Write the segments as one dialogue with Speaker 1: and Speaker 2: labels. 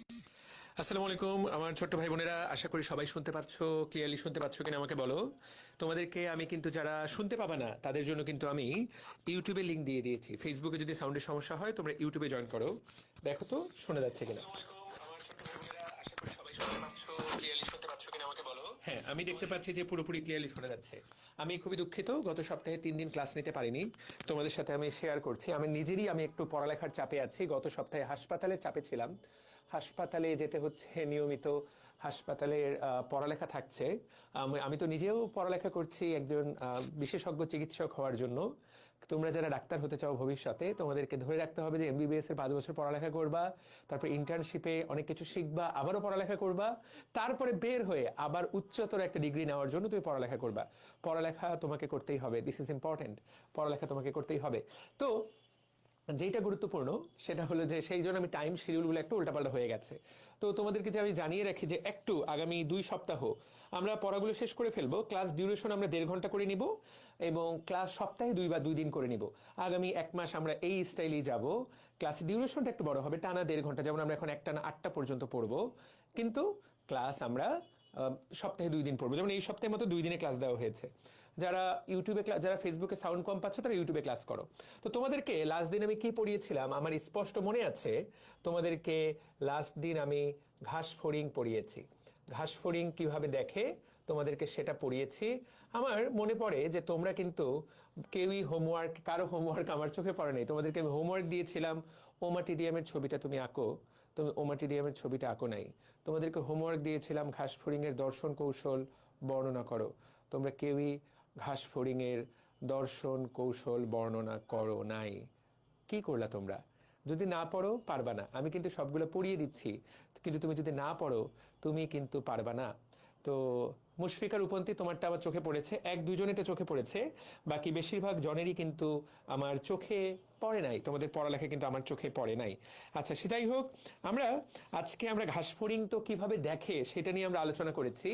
Speaker 1: আসসালামু আলাইকুম আমার ছোট্ট ভাই বোনেরা, আশা করি সবাই শুনতে পাচ্ছ, ক্লিয়ারলি শুনতে পাচ্ছ কিনা আমাকে বলো। তোমাদেরকে আমি কিন্তু যারা শুনতে পাবা না তাদের জন্য কিন্তু আমি ইউটিউবে লিংক দিয়ে দিয়েছি। ফেসবুকে যদি সাউন্ডের সমস্যা হয় তোমরা ইউটিউবে জয়েন করো, দেখো তো শোনা যাচ্ছে কিনা। হ্যাঁ, আমি দেখতে পাচ্ছি যে পুরোপুরি ক্লিয়ারলি শোনা যাচ্ছে। আমি খুবই দুঃখিত, গত সপ্তাহে 3 দিন ক্লাস নিতে পারিনি। তোমাদের সাথে আমি শেয়ার করছি, আমি একটু পড়ালেখার চাপে আছি। গত সপ্তাহে হাসপাতালের চাপে ছিলাম, হাসপাতালে যেতে হচ্ছে নিয়মিত, হাসপাতালের পড়ালেখা থাকছে। আমি তো নিজেও পড়ালেখা করছি একজন বিশেষজ্ঞ চিকিৎসক হওয়ার জন্য। তোমরা যারা ডাক্তার হতে চাও ভবিষ্যতে, তোমাদেরকে ধরে রাখতে হবে যে এমবিবিএস এর 5 বছর পড়ালেখা করবা, তারপর ইন্টার্নশিপে অনেক কিছু শিখবা, আবারও পড়ালেখা করবা, তারপরে বের হয়ে আবার উচ্চতর একটা ডিগ্রি নেওয়ার জন্য তুমি পড়ালেখা করবা। পড়ালেখা তোমাকে করতেই হবে, দিস ইজ ইম্পর্টেন্ট। পড়ালেখা তোমাকে করতেই হবে। তো যেটা গুরুত্বপূর্ণ সেটা হলো যে সেই জন্য আমি টাইম শিডিউলগুলো একটু উল্টাপাল্টা হয়ে গেছে। তো তোমাদেরকে যে আমি জানিয়ে রাখি যে একটু আগামী 2 সপ্তাহ আমরা পড়াগুলো শেষ করে ফেলবো। ক্লাস ডিউরেশন আমরা 1.5 ঘন্টা করে নিব এবং ক্লাস সপ্তাহে 2 দিন করে নিব। আগামী 1 মাস আমরা এই স্টাইলেই যাব। ক্লাস ডিউরেশনটা একটু বড় হবে, টানা 1.5 ঘন্টা, যেমন আমরা এখন একটানা 8টা পর্যন্ত পড়বো, কিন্তু ক্লাস আমরা সপ্তাহে 2 দিন পড়বো। যেমন এই সপ্তাহের মতো 2 দিনে ক্লাস দেওয়া হয়েছে। যারা যারা ফেসবুকে সাউন্ড কম পাচ্ছ তারা ইউটিউবে ক্লাস করো। তো তোমাদেরকে লাস্ট দিন আমি কি পড়িয়েছিলাম আমার স্পষ্ট মনে আছে। তোমাদেরকে লাস্ট দিন আমি ঘাস ফড়িং পড়িয়েছি। ঘাস ফড়িং কিভাবে দেখে তোমাদেরকে সেটা পড়িয়েছি। আমার মনে পড়ে যে তোমরা কিন্তু কেউই কারো হোমওয়ার্ক আমার চোখে পড়ে নেই। তোমাদেরকে আমি হোমওয়ার্ক দিয়েছিলাম, ওমাটিডিয়ামের ছবিটা তুমি আঁকো। তুমি ওমাটিডিয়ামের ছবিটা আঁকো নাই। তোমাদেরকে হোমওয়ার্ক দিয়েছিলাম ঘাস ফড়িংয়ের দর্শন কৌশল বর্ণনা করো। তোমরা কেউই ঘাস ফড়িংয়ের দর্শন কৌশল বর্ণনা করো নাই। কি করলা তোমরা? যদি না পড়ো পারবা না, আমি কিন্তু সবগুলো পড়িয়ে দিচ্ছি, কিন্তু তুমি যদি না পড়ো তুমি কিন্তু পারবা না। তো মুশফিকার উপন্তি তোমারটা আমার চোখে পড়েছে, 1-2 জন এটা চোখে পড়েছে, বাকি বেশিরভাগ জনেরই কিন্তু আমার চোখে পড়ে নাই। তোমাদের পড়ালেখা কিন্তু আমার চোখে পড়ে নাই। আচ্ছা, সেটাই হোক। আজকে আমরা ঘাসফড়িং তো কিভাবে দেখে সেটা নিয়ে আমরা আলোচনা করেছি।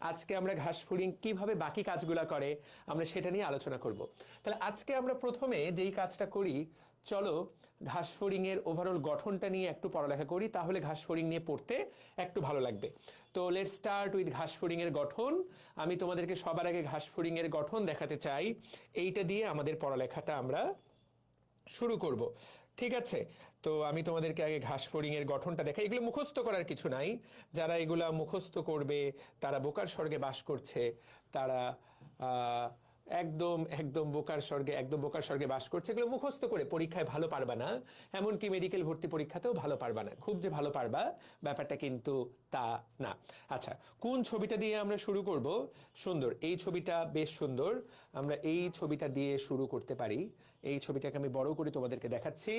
Speaker 1: আজকে আমরা ঘাসফড়িং কিভাবে বাকি কাজগুলো করে আমরা সেটা নিয়ে আলোচনা করব। তাহলে আজকে আমরা প্রথমে যেই কাজটা করি, চলো ঘাসফড়িং এর ওভারঅল গঠনটা নিয়ে একটু পড়ালেখা করি, তাহলে ঘাসফড়িং নিয়ে পড়তে একটু ভালো লাগবে। তো লেটস স্টার্ট উইথ ঘাসফড়িং এর গঠন। আমি তোমাদেরকে সবার আগে ঘাসফড়িং এর গঠন দেখাতে চাই। এইটা দিয়ে আমাদের পড়ালেখাটা আমরা শুরু করব, ঠিক আছে? তো আমি তোমাদেরকে আগে ঘাসফড়িং এর গঠনটা দেখাই। এগুলো মুখস্থ করার কিছু নাই। যারা এগুলা মুখস্থ করবে তারা বোকার স্বর্গে বাস করছে। তারা একদম একদম বোকার স্বর্গে বাস করছে। এগুলো মুখস্থ করে পরীক্ষায় ভালো পারবা না, এমনকি মেডিকেল ভর্তি পরীক্ষাতেও ভালো পারবা না। খুব যে ভালো পারবা ব্যাপারটা কিন্তু তা না। আচ্ছা, কোন ছবিটা দিয়ে আমরা শুরু করব? সুন্দর, এই ছবিটা বেশ সুন্দর। আমরা এই ছবিটা দিয়ে শুরু করতে পারি। এই ছবিটাকে আমি বড় করে তোমাদেরকে দেখাচ্ছি।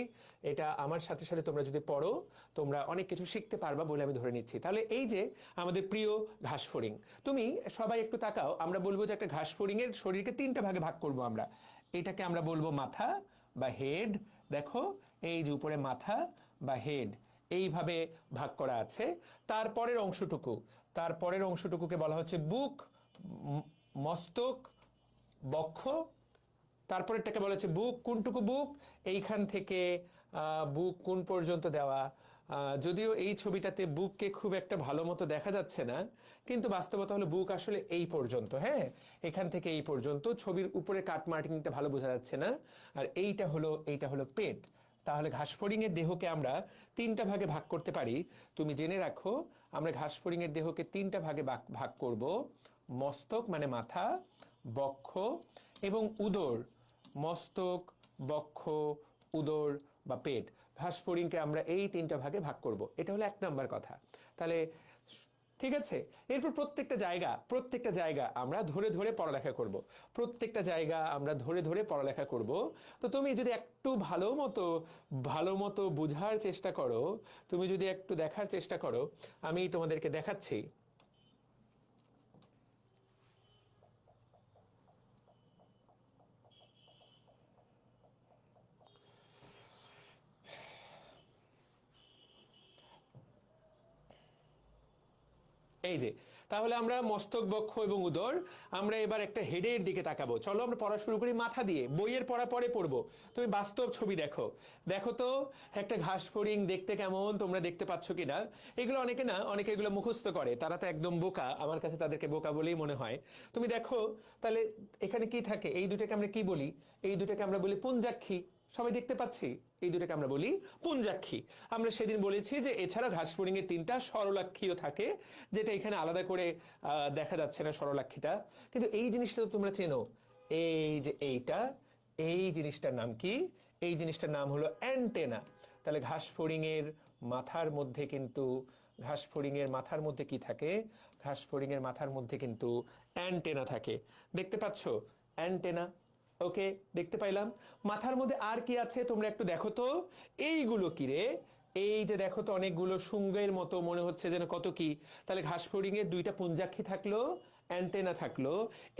Speaker 1: এটা আমার সাথে সাথে তোমরা যদি পড়ো তোমরা অনেক কিছু শিখতে পারবা বলে আমি ধরে নিচ্ছি। তাহলে এই যে আমাদের প্রিয় ঘাসফড়িং, তুমি সবাই একটু তাকাও। আমরা বলবো যে একটা ঘাসফড়িং এর শরীরকে 3টা ভাগে ভাগ করব আমরা। এটাকে আমরা বলবো মাথা বা হেড। দেখো, এই যে উপরে মাথা বা হেড, এইভাবে ভাগ করা আছে। তারপরের অংশটুকুকে বলা হচ্ছে বুক, মস্তক, বক্ষ। তারপরেরটাকে বলা হচ্ছে বুক। কোনটুকু বুক? এইখান থেকে বুক কোন পর্যন্ত দেওয়া। যদিও এই ছবিটাতে বুককে খুব একটা ভালো মতো দেখা যাচ্ছে না, কিন্তু বাস্তবতা হলো বুক আসলে এই পর্যন্ত। হ্যাঁ, এখান থেকে এই পর্যন্ত। ছবির উপরে কাট মার্কিংটা ভালো বোঝা যাচ্ছে না। আর এইটা হলো পেট। তাহলে ঘাসফড়িং এর দেহকে আমরা 3টা ভাগে ভাগ করতে পারি। তুমি জেনে রাখো, আমরা ঘাসফড়িং এর দেহকে 3টা ভাগে ভাগ করব। মস্তক মানে মাথা, বক্ষ এবং উদর। মস্তক, বক্ষ, উদর বা পেট। ঘাসফড়িংকে আমরা এই 3টা ভাগে ভাগ করব। এটা হলো 1 নম্বর কথা। তাহলে ঠিক আছে, এরপর প্রত্যেকটা জায়গা আমরা ধরে ধরে পড়ালেখা করব। প্রত্যেকটা জায়গা আমরা ধরে ধরে পড়ালেখা করব। তো তুমি যদি একটু ভালো মতো বোঝার চেষ্টা করো, তুমি যদি একটু দেখার চেষ্টা করো, আমি তোমাদেরকে দেখাচ্ছি। এই যে, তাহলে আমরা মস্তক, বক্ষ এবং উদর, আমরা এবার একটা হেডের দিকে তাকাবো। চলো আমরা পড়া শুরু করি মাথা দিয়ে। বইয়ের পড়া পরে পড়বো, তুমি বাস্তব ছবি দেখো। দেখো তো একটা ঘাস ফড়িং দেখতে কেমন, তোমরা দেখতে পাচ্ছ কিনা? এগুলো অনেকে এগুলো মুখস্থ করে, তারা তো একদম বোকা, আমার কাছে তাদেরকে বোকা বলেই মনে হয়। তুমি দেখো তাহলে এখানে কি থাকে, এই দুটাকে আমরা কি বলি? এই দুটাকে আমরা বলি পুঞ্জাক্ষী। সবাই দেখতে পাচ্ছি, এই দুটাকে আমরা বলি পুঞ্জাক্ষী। আমরা সেদিন বলেছি যে এছাড়া ঘাস ফড়িং এর 3টা সরলাক্ষীও থাকে, যেটা এখানে আলাদা করে দেখা যাচ্ছে না সরলাক্ষীটা। কিন্তু এই জিনিসটা তো তোমরা চেনো, এই যে এইটা, এই জিনিসটার নাম কি? এই জিনিসটার নাম হলো অ্যান্টেনা। তাহলে ঘাস ফড়িং এর মাথার মধ্যে কিন্তু, ঘাস ফড়িং এর মাথার মধ্যে কি থাকে? ঘাস ফড়িং এর মাথার মধ্যে কিন্তু অ্যান্টেনা থাকে। দেখতে পাচ্ছ অ্যান্টেনা? ওকে, দেখতে পাইলাম। মাথার মধ্যে আর কি আছে তোমরা একটু দেখো তো। এইগুলো কি রে? এই যে দেখো তো অনেকগুলো শুঙ্গের মতো মনে হচ্ছে যেন, কত কি। তাহলে ঘাস ফড়িং এর 2টা পুঞ্জাক্ষী থাকলো, অ্যান্টেনা থাকলো।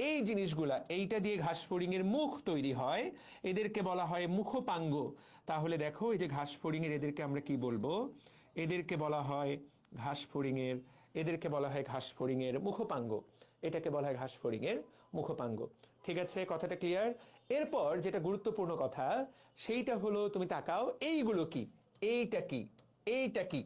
Speaker 1: এই জিনিসগুলা, এইটা দিয়ে ঘাস ফড়িং এর মুখ তৈরি হয়, এদেরকে বলা হয় মুখপাঙ্গ। তাহলে দেখো এই যে ঘাস ফড়িং এর, এদেরকে আমরা কি বলবো? এদেরকে বলা হয় ঘাস ফড়িং এর, এদেরকে বলা হয় ঘাস ফড়িং এর মুখপাঙ্গ। এটাকে বলা হয় ঘাস ফড়িং এর মুখপাঙ্গ। ঠিক আছে, কথাটা ক্লিয়ার? এরপর যেটা গুরুত্বপূর্ণ কথা, সেইটা হলো তুমি তাকাও, এইগুলো কি? এইটা কি? এইটা কি?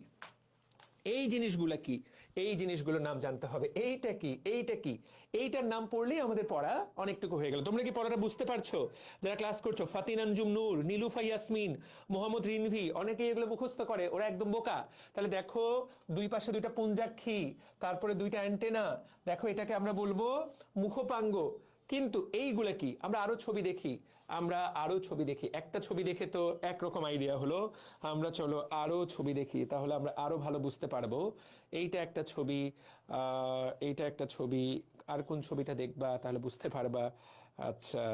Speaker 1: এই জিনিসগুলো কি? এই জিনিসগুলোর নাম জানতে হবে। এইটা কি? এইটা কি? এইটার নাম পড়লেই আমাদের পড়া অনেকটুকু হয়ে গেল। তোমরা কি পড়াটা বুঝতে পারছো? যারা ক্লাস করছো, ফাতিন আনজুম নূর, নীলুফা ইয়াসমিন, মোহাম্মদ রিনভি, অনেকেই এগুলো মুখস্থ করে, ওরা একদম বোকা। তাহলে দেখো, দুই পাশে 2টা পুঞ্জাক্ষী, তারপরে 2টা অ্যান্টেনা। দেখো এটাকে আমরা বলবো মুখপাঙ্গ। কিন্তু এইগুলা কি? আমরা আরো ছবি দেখি, আমরা আরো ছবি দেখি। একটা ছবি দেখে তো একরকম আইডিয়া হলো, আমরা চলো আরো ছবি দেখি, তাহলে আমরা আরো ভালো বুঝতে পারবো। এইটা একটা ছবি, এইটা একটা ছবি। আর কোন ছবিটা দেখবা তাহলে বুঝতে পারবা? আচ্ছা,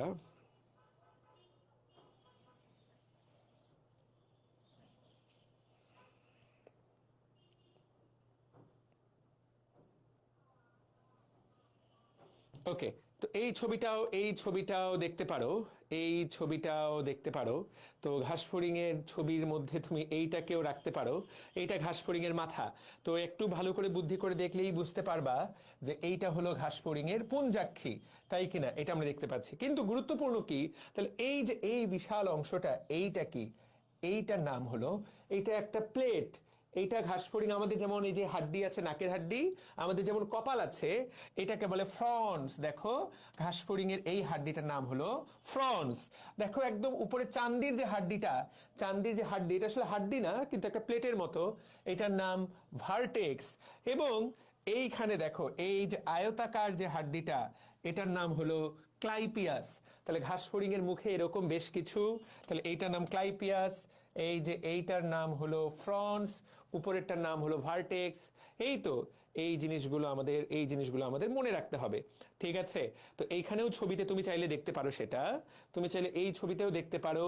Speaker 1: ওকে। তো এই ছবিটাও দেখতে পারো, এই ছবিটাও দেখতে পারো। তো ঘাস ফড়িং এর ছবির মধ্যে তুমি এইটাকেও রাখতে পারো। এইটা ঘাস ফড়িং এর মাথা। তো একটু ভালো করে বুদ্ধি করে দেখলেই বুঝতে পারবা যে এইটা হলো ঘাস ফড়িং এর পুঞ্জাক্ষী, তাই কিনা? এটা আমরা দেখতে পাচ্ছি। কিন্তু গুরুত্বপূর্ণ কি, তাহলে এই যে এই বিশাল অংশটা, এইটা কি? এইটার নাম হলো, এইটা একটা প্লেট। এইটা ঘাস ফড়িং, আমাদের যেমন এই যে হাড্ডি আছে, নাকের হাড্ডি, আমাদের যেমন কপাল আছে, এটাকে বলে ফ্রন্স। দেখো ঘাস ফড়িং এর এই হাড্ডিটার নাম হলো ফ্রন্স। দেখো একদম উপরে চান্দির যে হাড্ডিটা, চান্দির যে হাড্ডি, এটা আসলে হাড্ডি না কিন্তু একটা প্লেটের মতো, এটার নাম ভার্টেক্স। এবং এইখানে দেখো এই যে আয়তাকার যে হাড্ডিটা, এটার নাম হলো ক্লাইপিয়াস। তাহলে ঘাস ফড়িং এর মুখে এরকম বেশ কিছু, তাহলে এইটার নাম ক্লাইপিয়াস, এই যে এইটার নাম হলো ফ্রন্স, উপরেরটার নাম হলো ভার্টেক্স। এই তো, এই জিনিসগুলো আমাদের মনে রাখতে হবে। ঠিক আছে? তো এইখানেও ছবিতে তুমি চাইলে দেখতে পারো, সেটা তুমি চাইলে এই ছবিতেও দেখতে পারো।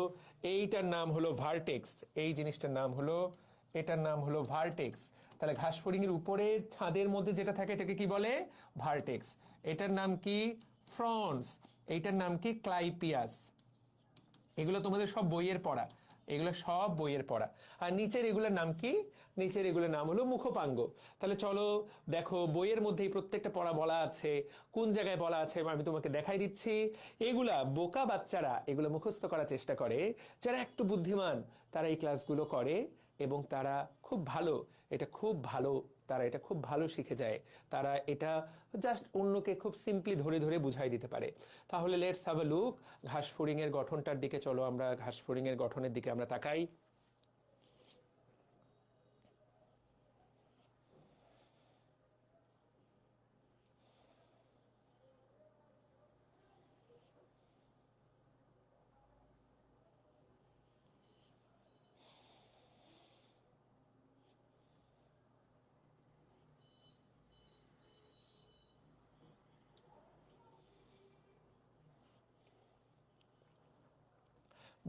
Speaker 1: এইটার নাম হলো ভার্টেক্স, এই জিনিসটার নাম হলো, এটার নাম হলো ভার্টেক্স। তাহলে ঘাস ফড়িং এর উপরের ছাদের মধ্যে যেটা থাকে এটাকে কি বলে? ভার্টেক্স। এটার নাম কি? ফ্রন্স। এইটার নাম কি? ক্লাইপিয়াস। এগুলো তোমাদের সব বইয়ের পড়া, এগুলো সব বইয়ের পড়া। আর নিচের এগুলোর নাম কি? নিচের এগুলোর নাম হলো মুখপাঙ্গ। তাহলে চলো দেখো, বইয়ের মধ্যে প্রত্যেকটা পড়া বলা আছে, কোন জায়গায় বলা আছে আমি তোমাকে দেখাই দিচ্ছি। এগুলা বোকা বাচ্চারা এগুলো মুখস্থ করার চেষ্টা করে, যারা একটু বুদ্ধিমান তারা এই ক্লাসগুলো করে এবং তারা খুব ভালো, এটা খুব ভালো, তারা এটা খুব ভালো শিখে যায়। তারা এটা জাস্ট অন্যকে খুব সিম্পলি ধরে ধরে বুঝাই দিতে পারে। তাহলে লেটস হ্যাভ আ লুক ঘাস ফড়িং এর গঠনটার দিকে। চলো আমরা ঘাস ফড়িং এর গঠনের দিকে আমরা তাকাই।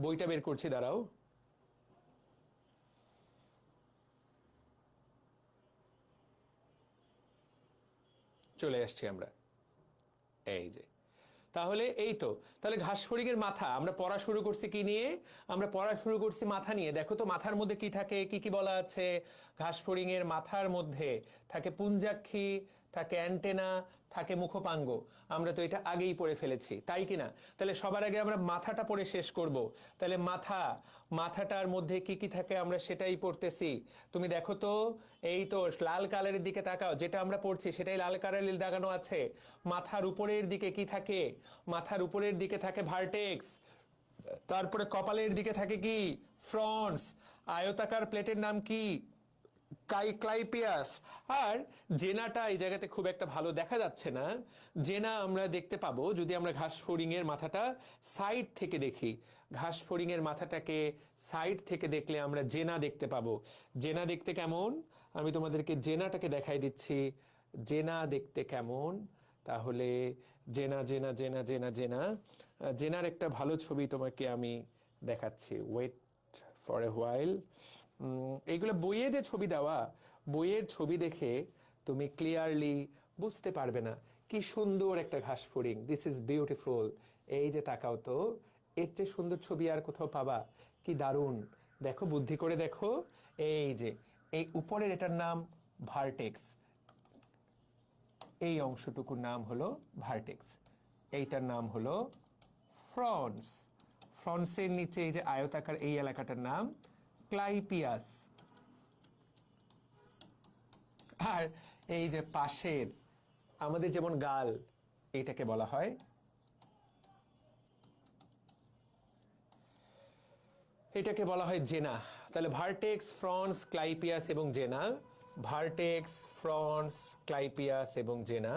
Speaker 1: বইটা বের করছি, দাঁড়াও। চলে আসছি আমরা, এই যে। তাহলে এই তো, তাহলে ঘাস ফড়িং এর মাথা আমরা পড়া শুরু করছি কি নিয়ে? আমরা পড়া শুরু করছি মাথা নিয়ে। দেখো তো মাথার মধ্যে কি থাকে, কি কি বলা আছে? ঘাস ফড়িং এর মাথার মধ্যে থাকে পুঞ্জাক্ষী, থাকে অ্যান্টেনা, থাকে মুখপাঙ্গ। আমরা তো এটা আগেই পড়ে ফেলেছি, তাই কি না? তাহলে সবার আগে আমরা মাথাটা পড়ে শেষ করব। তাহলে মাথাটার মধ্যে কি কি থাকে আমরা সেটাই পড়তেছি। তুমি দেখো তো, এই তো লাল কালারের দিকে তাকাও, যেটা আমরা পড়ছি সেটাই লাল কালারের দাগানো আছে। মাথার উপরের দিকে কি থাকে? মাথার উপরের দিকে থাকে ভার্টেক্স। তারপরে কপালের দিকে থাকে কি? ফ্রন্স। আয়তাকার প্লেটের নাম কি? ক্লাইপিয়াস। আর জেনাটা এই জায়গাতে খুব একটা ভালো দেখা যাচ্ছে না। জেনা আমরা দেখতে পাবো যদি আমরা ঘাস ফড়িং এর মাথাটা সাইড থেকে দেখি। ঘাস ফড়িং এর মাথাটাকে সাইড থেকে দেখলে আমরা জেনা দেখতে পাবো। জেনা দেখতে কেমন? আমি তোমাদেরকে জেনাটাকে দেখাই দিচ্ছি। জেনা দেখতে কেমন? তাহলে জেনা জেনা জেনা জেনা জেনা জেনার একটা ভালো ছবি তোমাকে আমি দেখাচ্ছি। Wait for a while. এইগুলো বইয়ে যে ছবি দেওয়া, বইয়ের ছবি দেখে তুমি ক্লিয়ারলি বুঝতে পারবে না কি সুন্দর একটা ঘাস ফড়িং। This is beautiful. এই যে তাকাও তো, এর চেয়ে সুন্দর ছবি আর কোথাও পাবা? কি দারুণ! দেখো, বুদ্ধি করে দেখো। এই যে এই উপরের এটার নাম ভার্টেক্স, এই অংশটুকুর নাম হলো ভার্টেক্স, এইটার নাম হলো ফ্রন্স। ফ্রন্সের নিচে এই যে আয়তাকার এই এলাকাটার নাম ক্লাইপিয়াস। আর এই যে পাশের আমাদের যেমন গাল, এইটাকে বলা হয় জেনা। তাহলে ভার্টেক্স, ফ্রন্স, ক্লাইপিয়াস এবং জেনা। ভার্টেক্স, ফ্রন্স, ক্লাইপিয়াস এবং gena.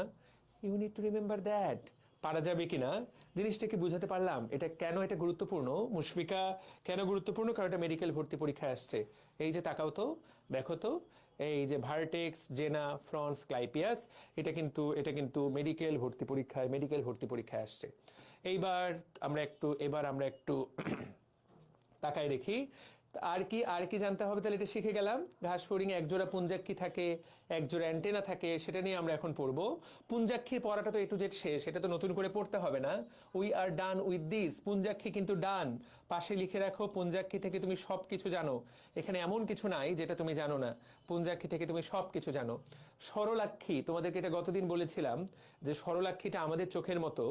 Speaker 1: You need to remember that. পারা যাবে কিনা জিনিসটাকে বুঝাতে পারলাম? এটা কেন এটা গুরুত্বপূর্ণ মুশফিকা? কেন গুরুত্বপূর্ণ? কারণ এটা মেডিকেল ভর্তি পরীক্ষায় আসছে। এই যে তাকাও তো, দেখো তো, এই যে ভার্টেক্স, জেনা, ফ্রন্স, ক্লাইপিয়াস, এটা কিন্তু মেডিকেল ভর্তি পরীক্ষায় আসছে। এবার আমরা একটু তাকায় দেখি আর কি জানতে হবে। তাহলে এটা শিখে গেলাম ঘাস ফড়িং একজোড়া পুঞ্জাক্ষী থাকে, একজোড়া অ্যান্টেনা থাকে, সেটা নিয়ে আমরা এখন পড়বো। পুঞ্জাক্ষীর পড়াটা তো A to Z শেষ, এটা তো নতুন করে পড়তে হবে না। We are done with this. Punjakshi কিন্তু ডান, পাশে লিখে রাখো। পুঞ্জাক্ষী থেকে তুমি সব কিছু জানো, এখানে এমন কিছু নাই যেটা তুমি জানো না। পুঞ্জাক্ষী থেকে তুমি সব কিছু জানো। সরলাক্ষী, তোমাদেরকে এটা গতদিন বলেছিলাম যে সরলাক্ষীটা আমাদের চোখের মতো।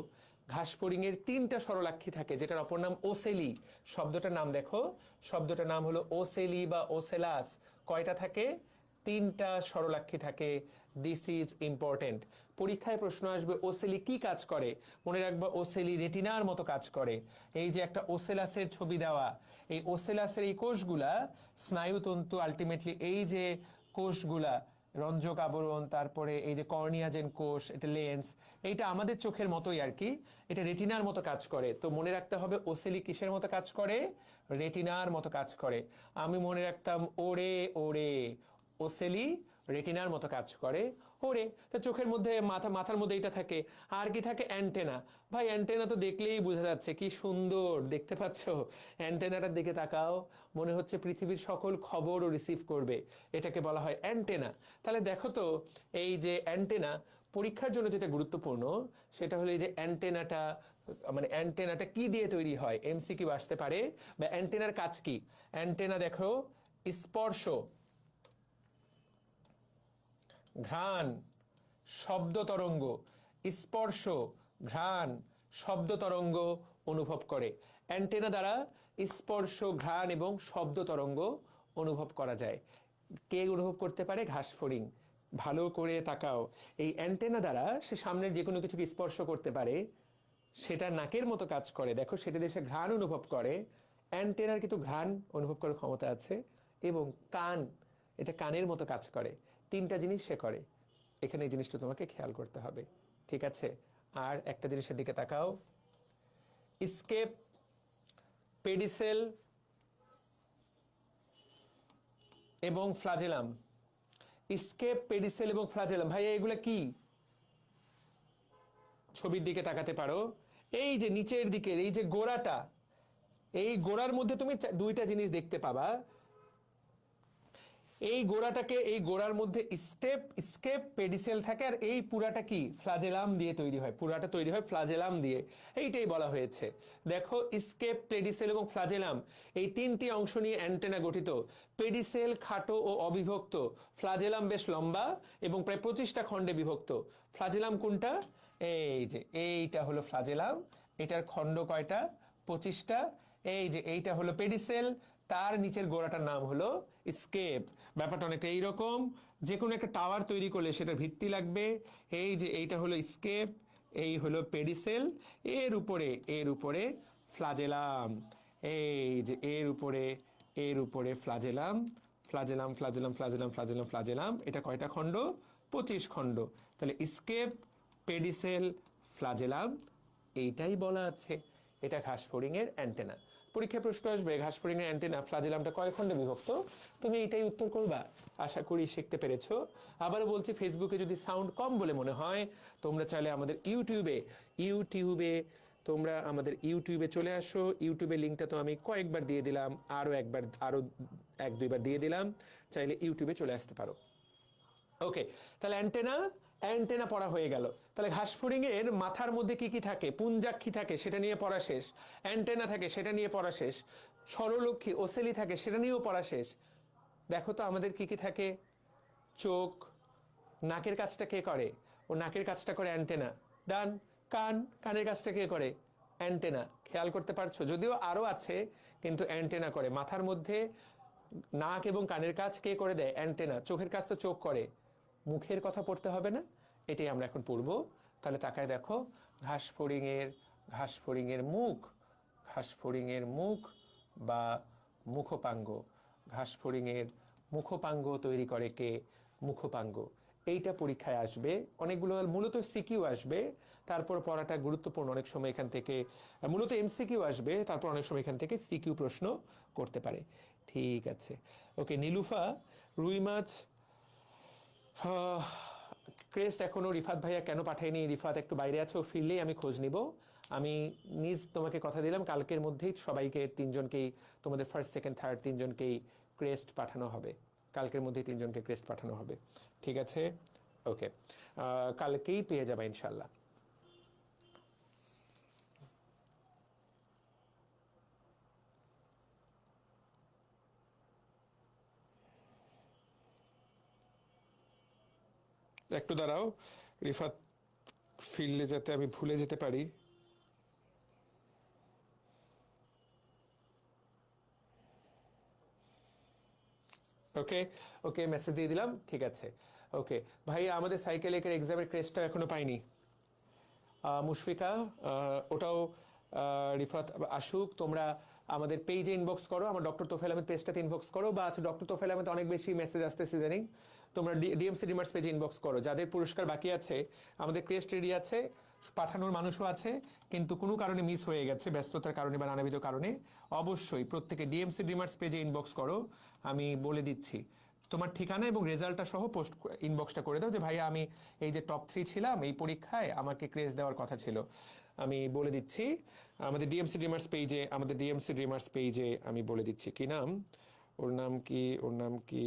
Speaker 1: ঘাস ফড়িং এর 3টা সরলাক্ষী থাকে, যেটার অপর নাম ওসেলি। শব্দটার নাম দেখো, শব্দটার নাম হলো ওসেলি বা ওসেলাস। কয়টা থাকে? 3টা সরলাক্ষী থাকে। This is important. পরীক্ষায় প্রশ্ন আসবে ওসেলি কি কাজ করে? মনে রাখবা, ওসেলি রেটিনার মতো কাজ করে। এই যে একটা ওসেলাসের ছবি দেওয়া, এই ওসেলাসের এই কোষগুলা স্নায়ুতন্তু, আলটিমেটলি এই যে কোষগুলা, রঞ্জক আবরণ, তারপরে এই যে কর্নিয়াজেন কোষ, এটা লেন্স, এইটা আমাদের চোখের মতোই আর কি, এটা রেটিনার মতো কাজ করে। তো মনে রাখতে হবে ওসেলি কিসের মতো কাজ করে? রেটিনার মতো কাজ করে। আমি মনে রাখতাম ওরে ওরে, ওসেলি রেটিনার মতো কাজ করে। ওরে, তা চোখের মধ্যে মাথার মধ্যে এটা থাকে। আর কি থাকে? অ্যান্টেনা। ভাই অ্যান্টেনা তো দেখলেই বোঝা যাচ্ছে, কি সুন্দর দেখতে পাচ্ছ? অ্যান্টেনাটার দিকে তাকাও, মনে হচ্ছে পৃথিবীর সকল খবরও রিসিভ করবে। এটাকে বলা হয় অ্যান্টেনা। তাহলে দেখো তো, এই যে অ্যান্টেনা পরীক্ষার জন্য যেটা গুরুত্বপূর্ণ সেটা হলো এই যে অ্যান্টেনাটা কি দিয়ে তৈরি হয়? MCQ আসতে পারে। বা অ্যান্টেনার কাজ কি? অ্যান্টেনা দেখো, স্পর্শ, ঘ্রাণ, শব্দ তরঙ্গ। স্পর্শ, ঘ্রাণ, শব্দ তরঙ্গ অনুভব করে। অ্যান্টেনা দ্বারা স্পর্শ, ঘ্রাণ এবং শব্দ তরঙ্গ অনুভব করা যায়। কে অনুভব করতে পারে? ঘাস ফড়িং। ভালো করে তাকাও, এই অ্যান্টেনা দ্বারা সে সামনের যে কোনো কিছুকে স্পর্শ করতে পারে, সেটা নাকের মতো কাজ করে। দেখো, সেটা দেশে ঘ্রাণ অনুভব করে। অ্যান্টেনার কিন্তু ঘ্রাণ অনুভব করার ক্ষমতা আছে। এবং কান, এটা কানের মতো কাজ করে। 3টা জিনিস সে করে। এখানে এই জিনিসটা তোমাকে খেয়াল করতে হবে, ঠিক আছে? আর একটা জিনিসের দিকে তাকাও, স্কেপ, পেডিসেল এবং ফ্লাজেলাম। স্কেপ, পেডিসেল এবং ফ্লাজেলাম, ভাইয়া এগুলা কি? ছবির দিকে তাকাতে পারো। এই যে নিচের দিকের এই যে গোড়াটা, এই গোড়ার মধ্যে তুমি 2টা জিনিস দেখতে পাবা। এই গোড়াটাকে, এই গোড়ার মধ্যে স্কেপ পেডিসেল থাকে, আর এই পুরাটা কি ফ্লাজেলাম দিয়ে তৈরি হয়, পুরাটা তৈরি হয় ফ্লাজেলাম দিয়ে, এইটাই বলা হয়েছে। দেখো স্কেপ, পেডিসেল এবং ফ্লাজেলাম এই তিনটি অংশ নিয়ে অ্যান্টেনা গঠিত। পেডিসেল খাটো ও অবিভক্ত, ফ্লাজেলাম বেশ লম্বা এবং প্রায় 25টা খণ্ডে বিভক্ত। ফ্লাজেলাম কোনটা? এই যে এইটা হলো ফ্লাজেলাম, এটার খণ্ড কয়টা? 25টা। এই যে এইটা হলো পেডিসেল, তার নিচের গোড়াটার নাম হলো স্কেপ। ব্যাপারটা অনেকটা এইরকম, যে কোনো একটা টাওয়ার তৈরি করলে সেটার ভিত্তি লাগবে। এই যে এইটা হলো স্কেপ, এই হলো পেডিসেল, এর উপরে ফ্লাজেলাম। এই যে এর উপরে ফ্লাজেলাম, ফ্লাজেলাম ফ্লাজেলাম ফ্লাজেলাম ফ্লাজেলাম ফ্লাজেলাম। এটা কয়টা খণ্ড? 25 খণ্ড। তাহলে স্কেপ, পেডিসেল, ফ্লাজেলাম, এইটাই বলা আছে। এটা ঘাসফড়িং এর অ্যান্টেনা। পরীক্ষায় প্রশ্ন আসবে ঘাসফড়িং এর অ্যান্টেনা ফ্লাজেলামটা কয় খণ্ডে বিভক্ত, তুমি এটাই উত্তর করবা। আশা করি শিখতে পেরেছো। আবারও বলছি, ফেসবুকে যদি সাউন্ড কম বলে মনে হয়, তোমরা চাইলে আমাদের ইউটিউবে তোমরা আমাদের ইউটিউবে চলে আসো। ইউটিউবের লিঙ্কটা তো আমি কয়েকবার দিয়ে দিলাম, আরো 1-2বার দিয়ে দিলাম, চাইলে ইউটিউবে চলে আসতে পারো। ওকে, তাহলে অ্যান্টেনা পড়া হয়ে গেল। তাহলে ঘাসফড়িং এর মাথার মধ্যে কি কি থাকে? পুঞ্জাক্ষী থাকে, সেটা নিয়ে পড়া শেষ। অ্যান্টেনা থাকে, সেটা নিয়ে পড়া শেষ। স্বরলক্ষ্মী ওসেলি থাকে, সেটা নিয়েও পড়া শেষ। দেখো তো আমাদের কি কি থাকে? চোখ, নাকের কাজটা কে করে? ও নাকের কাজটা করে অ্যান্টেনা। ডান। কানের কাজটা কে করে? অ্যান্টেনা। খেয়াল করতে পারছো? যদিও আরো আছে, কিন্তু অ্যান্টেনা করে। মাথার মধ্যে নাক এবং কানের কাজ কে করে দেয়? অ্যান্টেনা। চোখের কাজ তো চোখ করে। মুখের কথা পড়তে হবে না, এটাই আমরা এখন পড়বো। তাহলে তাকায় দেখো, ঘাসফড়িং এর মুখ বা মুখপাঙ্গ। ঘাসফড়িং এর মুখপাঙ্গ তৈরি করে কে? মুখপাঙ্গ। এইটা পরীক্ষায় আসবে অনেকগুলো, মূলত সিকিউ আসবে, তারপর পড়াটা গুরুত্বপূর্ণ। অনেক সময় এখান থেকে মূলত এমসিকিউ আসবে, তারপর অনেক সময় এখান থেকে সিকিউ প্রশ্ন করতে পারে। ঠিক আছে, ওকে। নীলুফা, রুই মাছ ক্রেস্ট এখনো রিফাত ভাইয়া কেন পাঠায়নি? রিফাত একটু বাইরে আছে, ও ফিরলেই আমি খোঁজ নিব। আমি তোমাকে কথা দিলাম, কালকের মধ্যেই সবাইকে, তিনজনকেই, তোমাদের ফার্স্ট সেকেন্ড থার্ড তিনজনকেই ক্রেস্ট পাঠানো হবে। কালকের মধ্যেই তিনজনকে ক্রেস্ট পাঠানো হবে। ঠিক আছে, ওকে। কালকেই পেয়ে যাবে ইনশাল্লাহ। একটু দাঁড়াও, রিফাত ফিরলে যাতে আমি ভুলে যেতে পারি। ওকে, ওকে, মেসেজ দিয়ে দিলাম। ঠিক আছে, ওকে। ভাই, আমাদের সাইকেল একের এক্সামের ক্রেস্টটা এখনো পাইনি। মুশফিকা, ওটাও রিফাত আসুক। তোমরা আমাদের পেজে ইনবক্স করো, আমার ডক্টর তোফায়েল আহমেদ পেজটাতে ইনবক্স করো, বা আছে ডক্টর তোফায়েল আহমেদ অনেক বেশি মেসেজ আসতেছে ইদানিং, তোমরা ডিএমসি ডিমার্স পেজে ইনবক্স করো। যাদের পুরস্কার বাকি আছে, আমাদের ক্রেস্ট রেডি আছে, পাঠানোর মানুষও আছে, কিন্তু কোনো কারণে মিস হয়ে গেছে, ব্যস্ততার কারণে বা নানাবিধ কারণে, অবশ্যই প্রত্যেকে ডিএমসি ডিমার্স পেজে ইনবক্স করো। আমি বলে দিচ্ছি, তোমার ঠিকানা এবং রেজাল্টটা সহ পোস্ট ইনবক্সটা করে দাও যে ভাইয়া আমি এই যে টপ 3 ছিলাম এই পরীক্ষায়, আমাকে ক্রেজ দেওয়ার কথা ছিল। আমি বলে দিচ্ছি আমাদের ডিএমসি ড্রিমার্স পেজে আমি বলে দিচ্ছি কি নাম, ওর নাম কি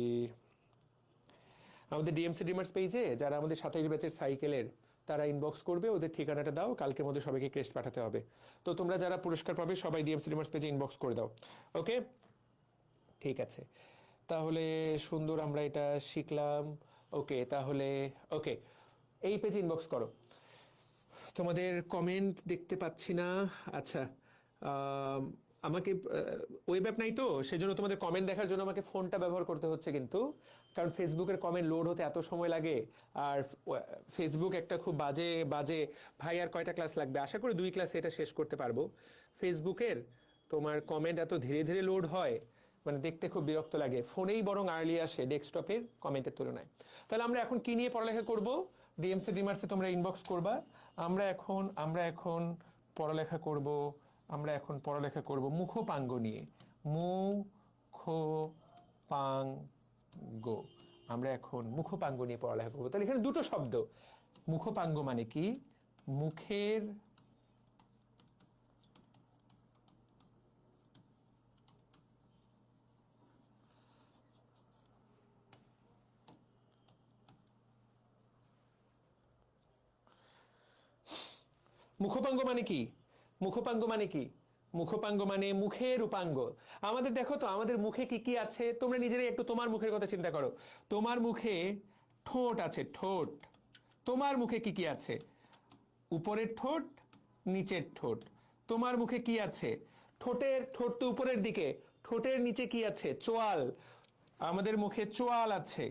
Speaker 1: আমাদের ডিএমসি ড্রিমার্স পেজে যারা আমাদের 27 ব্যাচের সাইকেলের, তারা ইনবক্স করবে, ওদের ঠিকানাটা দাও, কালকের মধ্যে সবাইকে ক্রেস্ট পাঠাতে হবে। তো তোমরা যারা পুরস্কার পাবে সবাই ডিএমসি ড্রিমার্স পেজে ইনবক্স করে দাও। ওকে, ঠিক আছে। তাহলে সুন্দর, আমরা এটা শিখলাম। ওকে, তাহলে ওকে, এই পেজে ইনবক্স করো। তোমাদের কমেন্ট দেখতে পাচ্ছি না। আচ্ছা, আমাকে ওয়েব অ্যাপ নাই তো, সেজন্য তোমাদের কমেন্ট দেখার জন্য আমাকে ফোনটা ব্যবহার করতে হচ্ছে, কিন্তু কারণ ফেসবুকের কমেন্ট লোড হতে এত সময় লাগে। আর ফেসবুক একটা খুব বাজে বাজে, ভাই আর কয়টা ক্লাস লাগবে? আশা করি 2 ক্লাসে এটা শেষ করতে পারবো। ফেসবুকের তোমার কমেন্ট এত ধীরে ধীরে লোড হয়, মানে দেখতে খুব বিরক্ত লাগে। ফোনেই বরং আর্লি আসে ডেস্কটপের কমেন্টের তুলনায়। তাহলে আমরা এখন কি নিয়ে পড়ালেখা করব? ডিএমসি ডিমার্সে তোমরা ইনবক্স করবা। আমরা এখন পড়ালেখা করব মুখপাঙ্গ নিয়ে। মুখপাঙ্গ, আমরা এখন মুখপাঙ্গ নিয়ে পড়ালেখা করবো। তাহলে এখানে দুটো শব্দ, মুখপাঙ্গ মানে কি? মুখের মুখপাঙ্গ মানে কি? মুখপাঙ্গ মানে কি? মুখপাঙ্গ মানে মুখের উপাঙ্গ। আমাদের দেখো তো আমাদের মুখে কি কি আছে, তোমরা নিজেরাই একটু তোমার মুখের কথা চিন্তা করো। তোমার মুখে ঠোঁট আছে, ঠোঁট। তোমার মুখে কি কি আছে? উপরের ঠোঁট, নিচের ঠোঁট। তোমার মুখে কি আছে? ঠোঁট তো উপরের দিকে, ঠোঁটের নিচে কি আছে? চোয়াল। আমাদের মুখে চোয়াল আছে,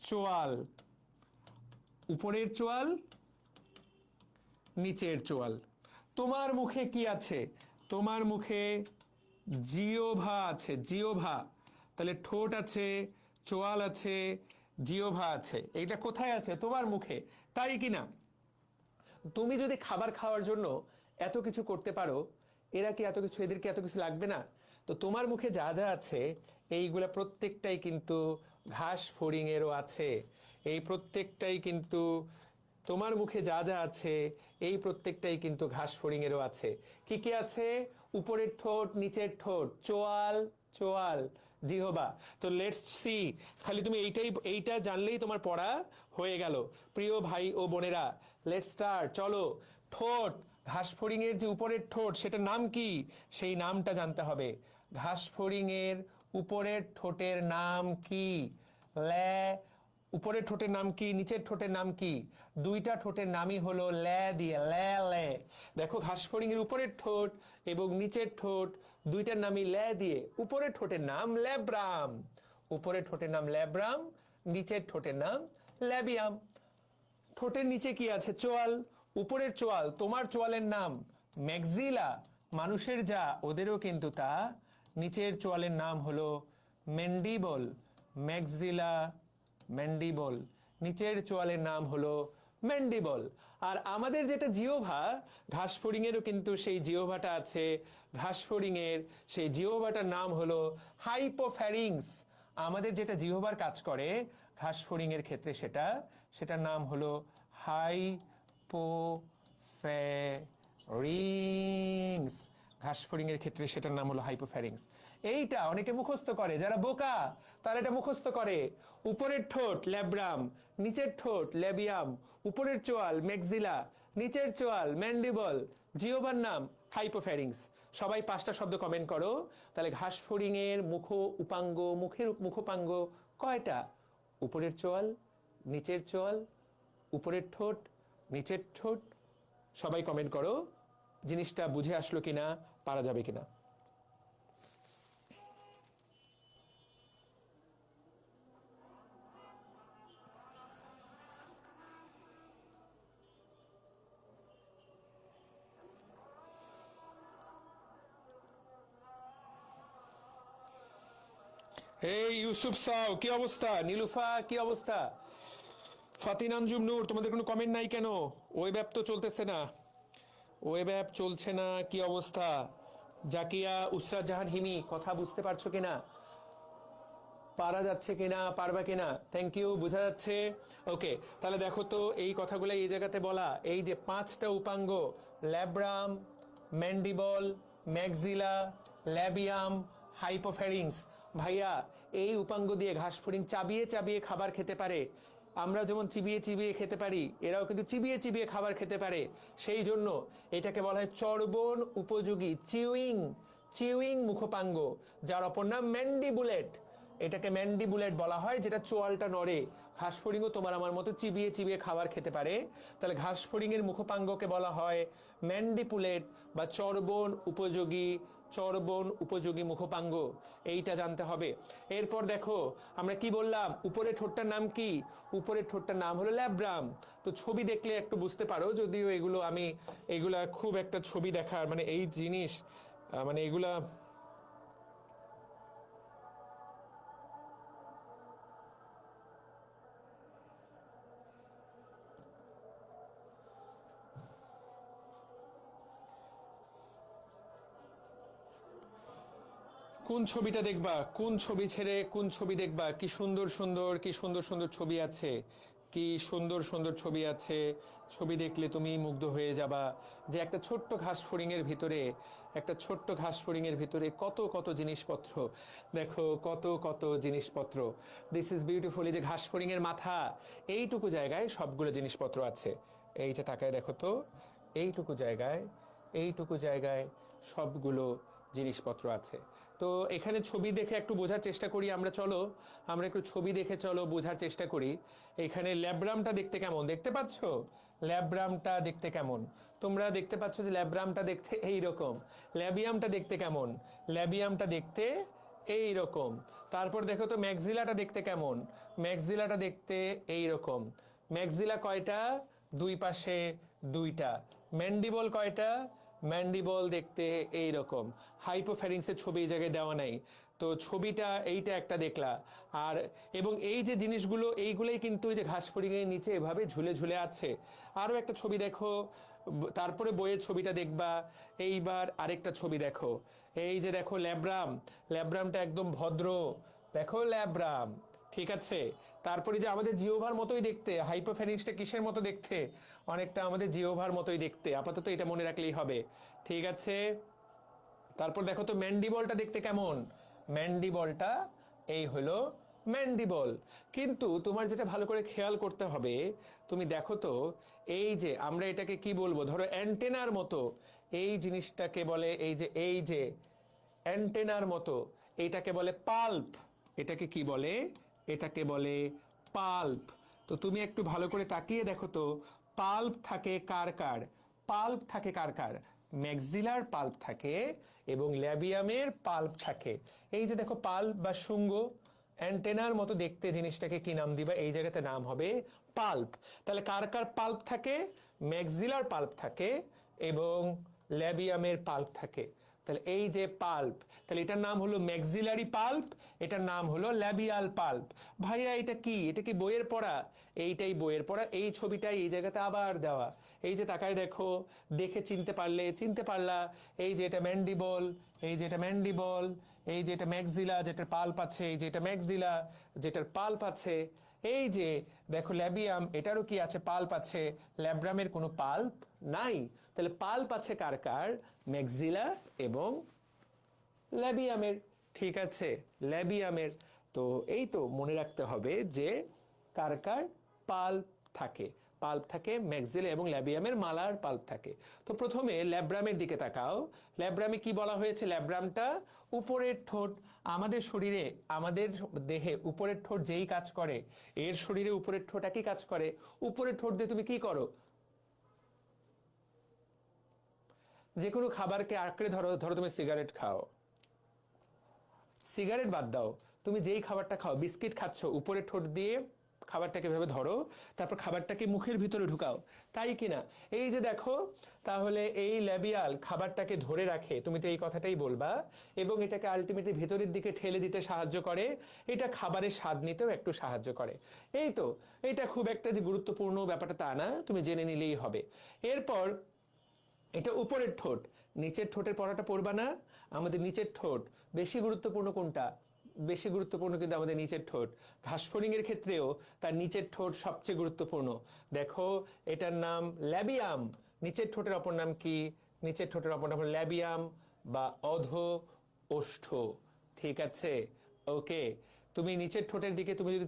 Speaker 1: চোয়াল। উপরের চোয়াল, নিচের চোয়াল। তোমার মুখে কি আছে? তোমার মুখে জিওভা আছে, জিওভা। তাহলে ঠোঁট আছে, চোয়াল আছে, জিওভা আছে। এইটা কোথায় আছে? তোমার মুখে, তাই কি না? তুমি যদি খাবার খাওয়ার জন্য এত কিছু করতে পারো, এরা কি এত কিছু, এদেরকে এত কিছু লাগবে না? তো তোমার মুখে যা যা আছে এইগুলা প্রত্যেকটাই কিন্তু ঘাস ফড়িং এরও আছে। এই প্রত্যেকটাই কিন্তু তোমার মুখে যা যা আছে এই প্রত্যেকটাই কিন্তু ঘাস ফড়িং এরও আছে। কি কি আছে? উপরের ঠোঁট, নিচের ঠোঁট, চোয়াল, চোয়াল, জিহবা। তো লেটস সি, খালি তুমি এইটা জানলেই তোমার পড়া হয়ে গেল। প্রিয় ভাই ও বোনেরা, লেটস স্টার্ট, চলো। ঠোঁট, ঘাসফড়িং এর যে উপরের ঠোঁট সেটার নাম কি? সেই নামটা জানতে হবে। ঘাসফড়িং এর উপরের ঠোঁটের নাম কি? ল্যা। উপরের ঠোঁটের নাম কি? নিচের ঠোঁটের নাম কি? দুইটা ঠোঁটের নামই হলো ল্যা দিয়ে, ল্যা ল্যা। দেখো ঘাসফড়িং এর উপরের ঠোঁট এবং নিচের ঠোঁট দুইটার নামই ল্যা দিয়ে। উপরের ঠোঁটের নাম ল্যাব্রাম, উপরের ঠোঁটের নাম ল্যাব্রাম, নিচের ঠোঁটের নাম ল্যাবিয়াম। ঠোঁটের নিচে কি আছে? চোয়াল। উপরের চোয়াল, তোমার চোয়ালের নাম ম্যাক্সিলা, মানুষের যা, ওদেরও কিন্তু তা। নিচের চোয়ালের নাম হলো ম্যান্ডিবল, ম্যাক্সিলা, ম্যান্ডিবল। নিচের চোয়ালের নাম হলো ম্যান্ডিবল। আর আমাদের যেটা জিহ্বা, ঘাসফড়িং এরও কিন্তু সেই জিহ্বাটা আছে। ঘাসফড়িং এর সেই জিহ্বাটার নাম হলো হাইপোফ্যারিংস। আমাদের যেটা জিহ্বার কাজ করে ঘাসফড়িং এর ক্ষেত্রে সেটার নাম হলো হাইপোফ্যারিংস। ঘাসফড়িং এর ক্ষেত্রে সেটার নাম হলো হাইপোফ্যারিংস। এইটা অনেকে মুখস্থ করে, যারা বোকা তারা এটা মুখস্থ করে। উপরের ঠোঁট ল্যাব্রাম, নিচের ঠোঁট ল্যাবিয়াম, উপরের চোয়াল ম্যাক্সিলা, নিচের চোয়াল ম্যান্ডিবল, জিহ্বার নাম হাইপোফ্যারিংস। সবাই 5টা শব্দ কমেন্ট করো। তাহলে ঘাসফড়িং এর উপাঙ্গ, মুখের মুখোপাঙ্গ কয়টা? উপরের চোয়াল, নিচের চোয়াল, উপরের ঠোঁট, নিচের ঠোঁট। সবাই কমেন্ট করো জিনিসটা বুঝে আসলো কিনা, পারা যাবে কিনা। এই ইউসুফ সাও, কি অবস্থা? নীলুফা, কি অবস্থা? ফাতিন আঞ্জুম নূর, তোমাদের কোনো কমেন্ট নাই কেন? ওয়েব অ্যাপ তো চলতেছে না, ওয়েব অ্যাপ চলছে না, কি অবস্থা? জাকিয়া উসরাত জাহান হিমি, কথা বুঝতে পারছো কিনা, পারা যাচ্ছে কিনা, পারবা কিনা? থ্যাংক ইউ, বোঝা যাচ্ছে। ওকে, তাহলে দেখো তো এই কথাগুলো এই জায়গাতে বলা, এই যে 5টা উপাঙ্গ, labrum, mandible, maxilla, labium, hypopharynx. ভাইয়া, এই উপাঙ্গ দিয়ে ঘাসফড়িং চাবিয়ে চাবিয়ে খাবার খেতে পারে। আমরা যেমন চিবিয়ে চিবিয়ে খেতে পারি, এরাও কিন্তু চিবিয়ে চিবিয়ে খাবার খেতে পারে। সেই জন্য এটাকে বলা হয় চর্বণ উপযোগী, চিউইং, চিউইং মুখপাঙ্গ, যার অপর নাম ম্যান্ডিবুলেট। এটাকে ম্যান্ডিবুলেট বলা হয়, যেটা চোয়ালটা নড়ে। ঘাসফড়িংও তোমার আমার মতো চিবিয়ে চিবিয়ে খাবার খেতে পারে। তাহলে ঘাসফড়িং এর মুখপাঙ্গকে বলা হয় ম্যান্ডিপুলেট বা চর্বণ উপযোগী, চর্বণ উপযোগী মুখপাঙ্গ। এইটা জানতে হবে। এরপর দেখো আমরা কি বললাম, উপরের ঠোঁটটার নাম কি? উপরের ঠোঁটটার নাম হলো ল্যাব্রাম। তো ছবি দেখলে একটু বুঝতে পারো, যদিও এগুলা খুব একটা ছবি দেখার মানে এই জিনিস মানে এগুলা কোন ছবিটা দেখবা, কোন ছবি ছেড়ে কোন ছবি দেখবা? কি সুন্দর সুন্দর, কি সুন্দর সুন্দর ছবি আছে, কি সুন্দর সুন্দর ছবি আছে। ছবি দেখলে তুমি মুগ্ধ হয়ে যাবা যে একটা ছোট্ট ঘাসফড়িং এর ভিতরে, একটা ছোট্ট ঘাসফড়িং এর ভিতরে কত কত জিনিসপত্র। দেখো কত কত জিনিসপত্র। This is beautiful. এই যে ঘাসফড়িং এর মাথা, এইটুকু জায়গায় সবগুলো জিনিসপত্র আছে। এই যে তাকায় দেখো তো, এইটুকু জায়গায় সবগুলো জিনিসপত্র আছে। তো এখানে ছবি দেখে একটু বোঝার চেষ্টা করি আমরা, চলো আমরা একটু ছবি দেখে চলো বোঝার চেষ্টা করি। এখানে ল্যাব্রামটা দেখতে কেমন দেখতে পাচ্ছ? ল্যাব্রামটা দেখতে কেমন তোমরা দেখতে পাচ্ছ যে ল্যাব্রামটা দেখতে এই রকম। ল্যাবিয়ামটা দেখতে কেমন? ল্যাবিয়ামটা দেখতে এই রকম। তারপর দেখো তো ম্যাক্সিলাটা দেখতে কেমন? ম্যাক্সিলাটা দেখতে এই রকম। ম্যাক্সিলা কয়টা? দুই পাশে দুইটা। ম্যান্ডিবল কয়টা? ম্যান্ডিবল দেখতে এই রকম। হাইপোফ্যারিংসের ছবি এই জায়গায় দেওয়া নাই, তো ছবিটা এইটা একটা দেখলা। আর এবং এই যে জিনিসগুলো এইগুলোই কিন্তু ওই যে ঘাসফড়িংয়ের নিচে এভাবে ঝুলে ঝুলে আছে। আরো একটা ছবি দেখো, তারপরে বইয়ের ছবিটা দেখবা। এইবার আরেকটা ছবি দেখো, এই যে দেখো ল্যাব্রাম। ল্যাব্রামটা একদম ভদ্র, দেখো ল্যাব্রাম, ঠিক আছে। তারপরে যে আমাদের জিওভার মতোই দেখতে, হাইপোফ্যারিংসটা কিসের মতো দেখতে? অনেকটা আমাদের জিওভার মতোই দেখতে, আপাতত এটা মনে রাখলেই হবে, ঠিক আছে। তারপর দেখো তো ম্যান্ডিবলটা দেখতে কেমন? ম্যান্ডিবলটা এই হলো ম্যান্ডিবল। কিন্তু তোমার যেটা ভালো করে খেয়াল করতে হবে, তুমি দেখো তো এই যে আমরা এটাকে কি বলবো, ধরো অ্যান্টেনার মতো এই জিনিসটাকে বলে, এই যে অ্যান্টেনার মতো এইটাকে বলে পাল্প। এটাকে কি বলে? এটাকে বলে পাল্প। তো তুমি একটু ভালো করে তাকিয়ে দেখো তো, পাল্প থাকে কার কার? পাল্প থাকে কার কার? ম্যাক্সিলার পাল্প থাকে এবং ল্যাবিয়ামের পাল্প থাকে। এই যে দেখো পাল্প বা শুঙ্গ, অ্যান্টেনার মতো দেখতে জিনিসটাকে কি নাম দিবা? এই জায়গাতে নাম হবে পাল্প। তাহলে কার কার পাল্প থাকে? ম্যাক্সিলার পাল্প থাকে এবং ল্যাবিয়ামের পাল্প থাকে। তাহলে এই যে পাল্প, তাহলে এটার নাম হলো ম্যাক্সিলারি পাল্প, এটার নাম হলো ল্যাবিয়াল পাল্প। ভাইয়া এটা কি? এটা কি বইয়ের পড়া? এইটাই বইয়ের পড়া। এই ছবিটাই এই জায়গাতে আবার দেওয়া। এই যে তাকায় দেখো, দেখে চিনতে পারলে, চিনতে পারলা। এই যে এটা ম্যান্ডিবল, এই যে এটা ম্যান্ডিবল, এই যে এটা ম্যাক্সিলা যেটার পাল্প আছে, এই যে এটা ম্যাক্সিলা যেটার পাল্প আছে। এই যে দেখো ল্যাবিয়াম, এটারও কি আছে? পাল্প আছে। ল্যাব্রামের কোনো পাল্প নাই। তাহলে পাল্প আছে কার কার? ম্যাক্সিলা এবং ল্যাবিয়ামের, ঠিক আছে, ল্যাবিয়ামের। তো এই তো মনে রাখতে হবে যে কার কার পাল্প থাকে। পাল্প থাকে ম্যাক্সিলা এবং ল্যাবিয়ামের মালার পাল্প থাকে। তো প্রথমে ল্যাব্রামের দিকে তাকাও। ল্যাব্রামে কি বলা হয়েছে? ল্যাব্রামটা উপরের ঠোঁট। আমাদের শরীরে, আমাদের দেহে উপরের ঠোঁট যেই কাজ করে, এর শরীরে উপরের ঠোঁট একই কাজ করে। উপরের ঠোঁট দিয়ে তুমি কি করো? যে কোনো খাবারকে আঁকড়ে ধরো। ধরো তুমি সিগারেট খাও, সিগারেট বাদ দাও, তুমি যেই খাবারটা খাও, বিস্কিট খাচ্ছ, উপরে ঠোঁট দিয়ে খাবারটাকে ভেবে ধরো, তারপর খাবারটাকে মুখের ভিতরে ঢুকাও, তাই কিনা? এই যে দেখো, তাহলে এই ল্যাবিয়াল খাবারটাকে ধরে রাখে, তুমি তো এই কথাটাই বলবা, এবং এটাকে আলটিমেটলি ভেতরের দিকে ঠেলে দিতে সাহায্য করে। এটা খাবারের স্বাদ নিতেও একটু সাহায্য করে। এই তো, এটা খুব একটা যে গুরুত্বপূর্ণ ব্যাপারটা তা না, তুমি জেনে নিলেই হবে। এরপর এটা উপরের ঠোঁট, নিচের ঠোঁটের পড়াটা পড়বা না। আমাদের নিচের ঠোঁট বেশি গুরুত্বপূর্ণ কোনটা? বেশি গুরুত্বপূর্ণ কিন্তু আমাদের নিচের ঠোঁট। ঘাসফড়িং এর ক্ষেত্রেও তার নিচের ঠোঁট সবচেয়ে গুরুত্বপূর্ণ। দেখো এটার নাম ল্যাবিয়াম। নিচের ঠোঁটের অপর নাম কি? নিচের ঠোঁটের অপর নাম হলো ল্যাবিয়াম বা অধ ওষ্ঠ, ঠিক আছে, ওকে। তুমি নিচের ঠোঁটের দিকে তুমি যদি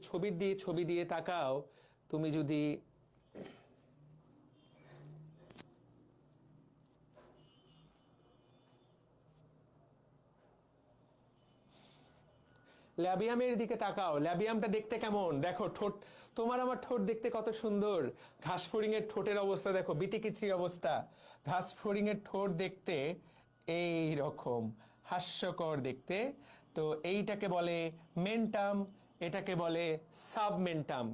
Speaker 1: ছবি দিয়ে তাকাও, তুমি যদি ল্যাবিয়ামের দিকে তাকাও, ল্যাবিয়ামটা দেখতে কেমন? দেখো ঠোঁট, তোমার আমার ঠোঁট দেখতে কত সুন্দর। ঘাসফড়িং এর ঠোঁটের অবস্থা দেখো, বিতিকিচ্ছিরি অবস্থা। ঘাসফড়িং এর ঠোঁট দেখতে এই রকম, হাস্যকর দেখতে। তো এইটাকে বলে মেন্টাম, এটাকে বলে সাবমেন্টাম।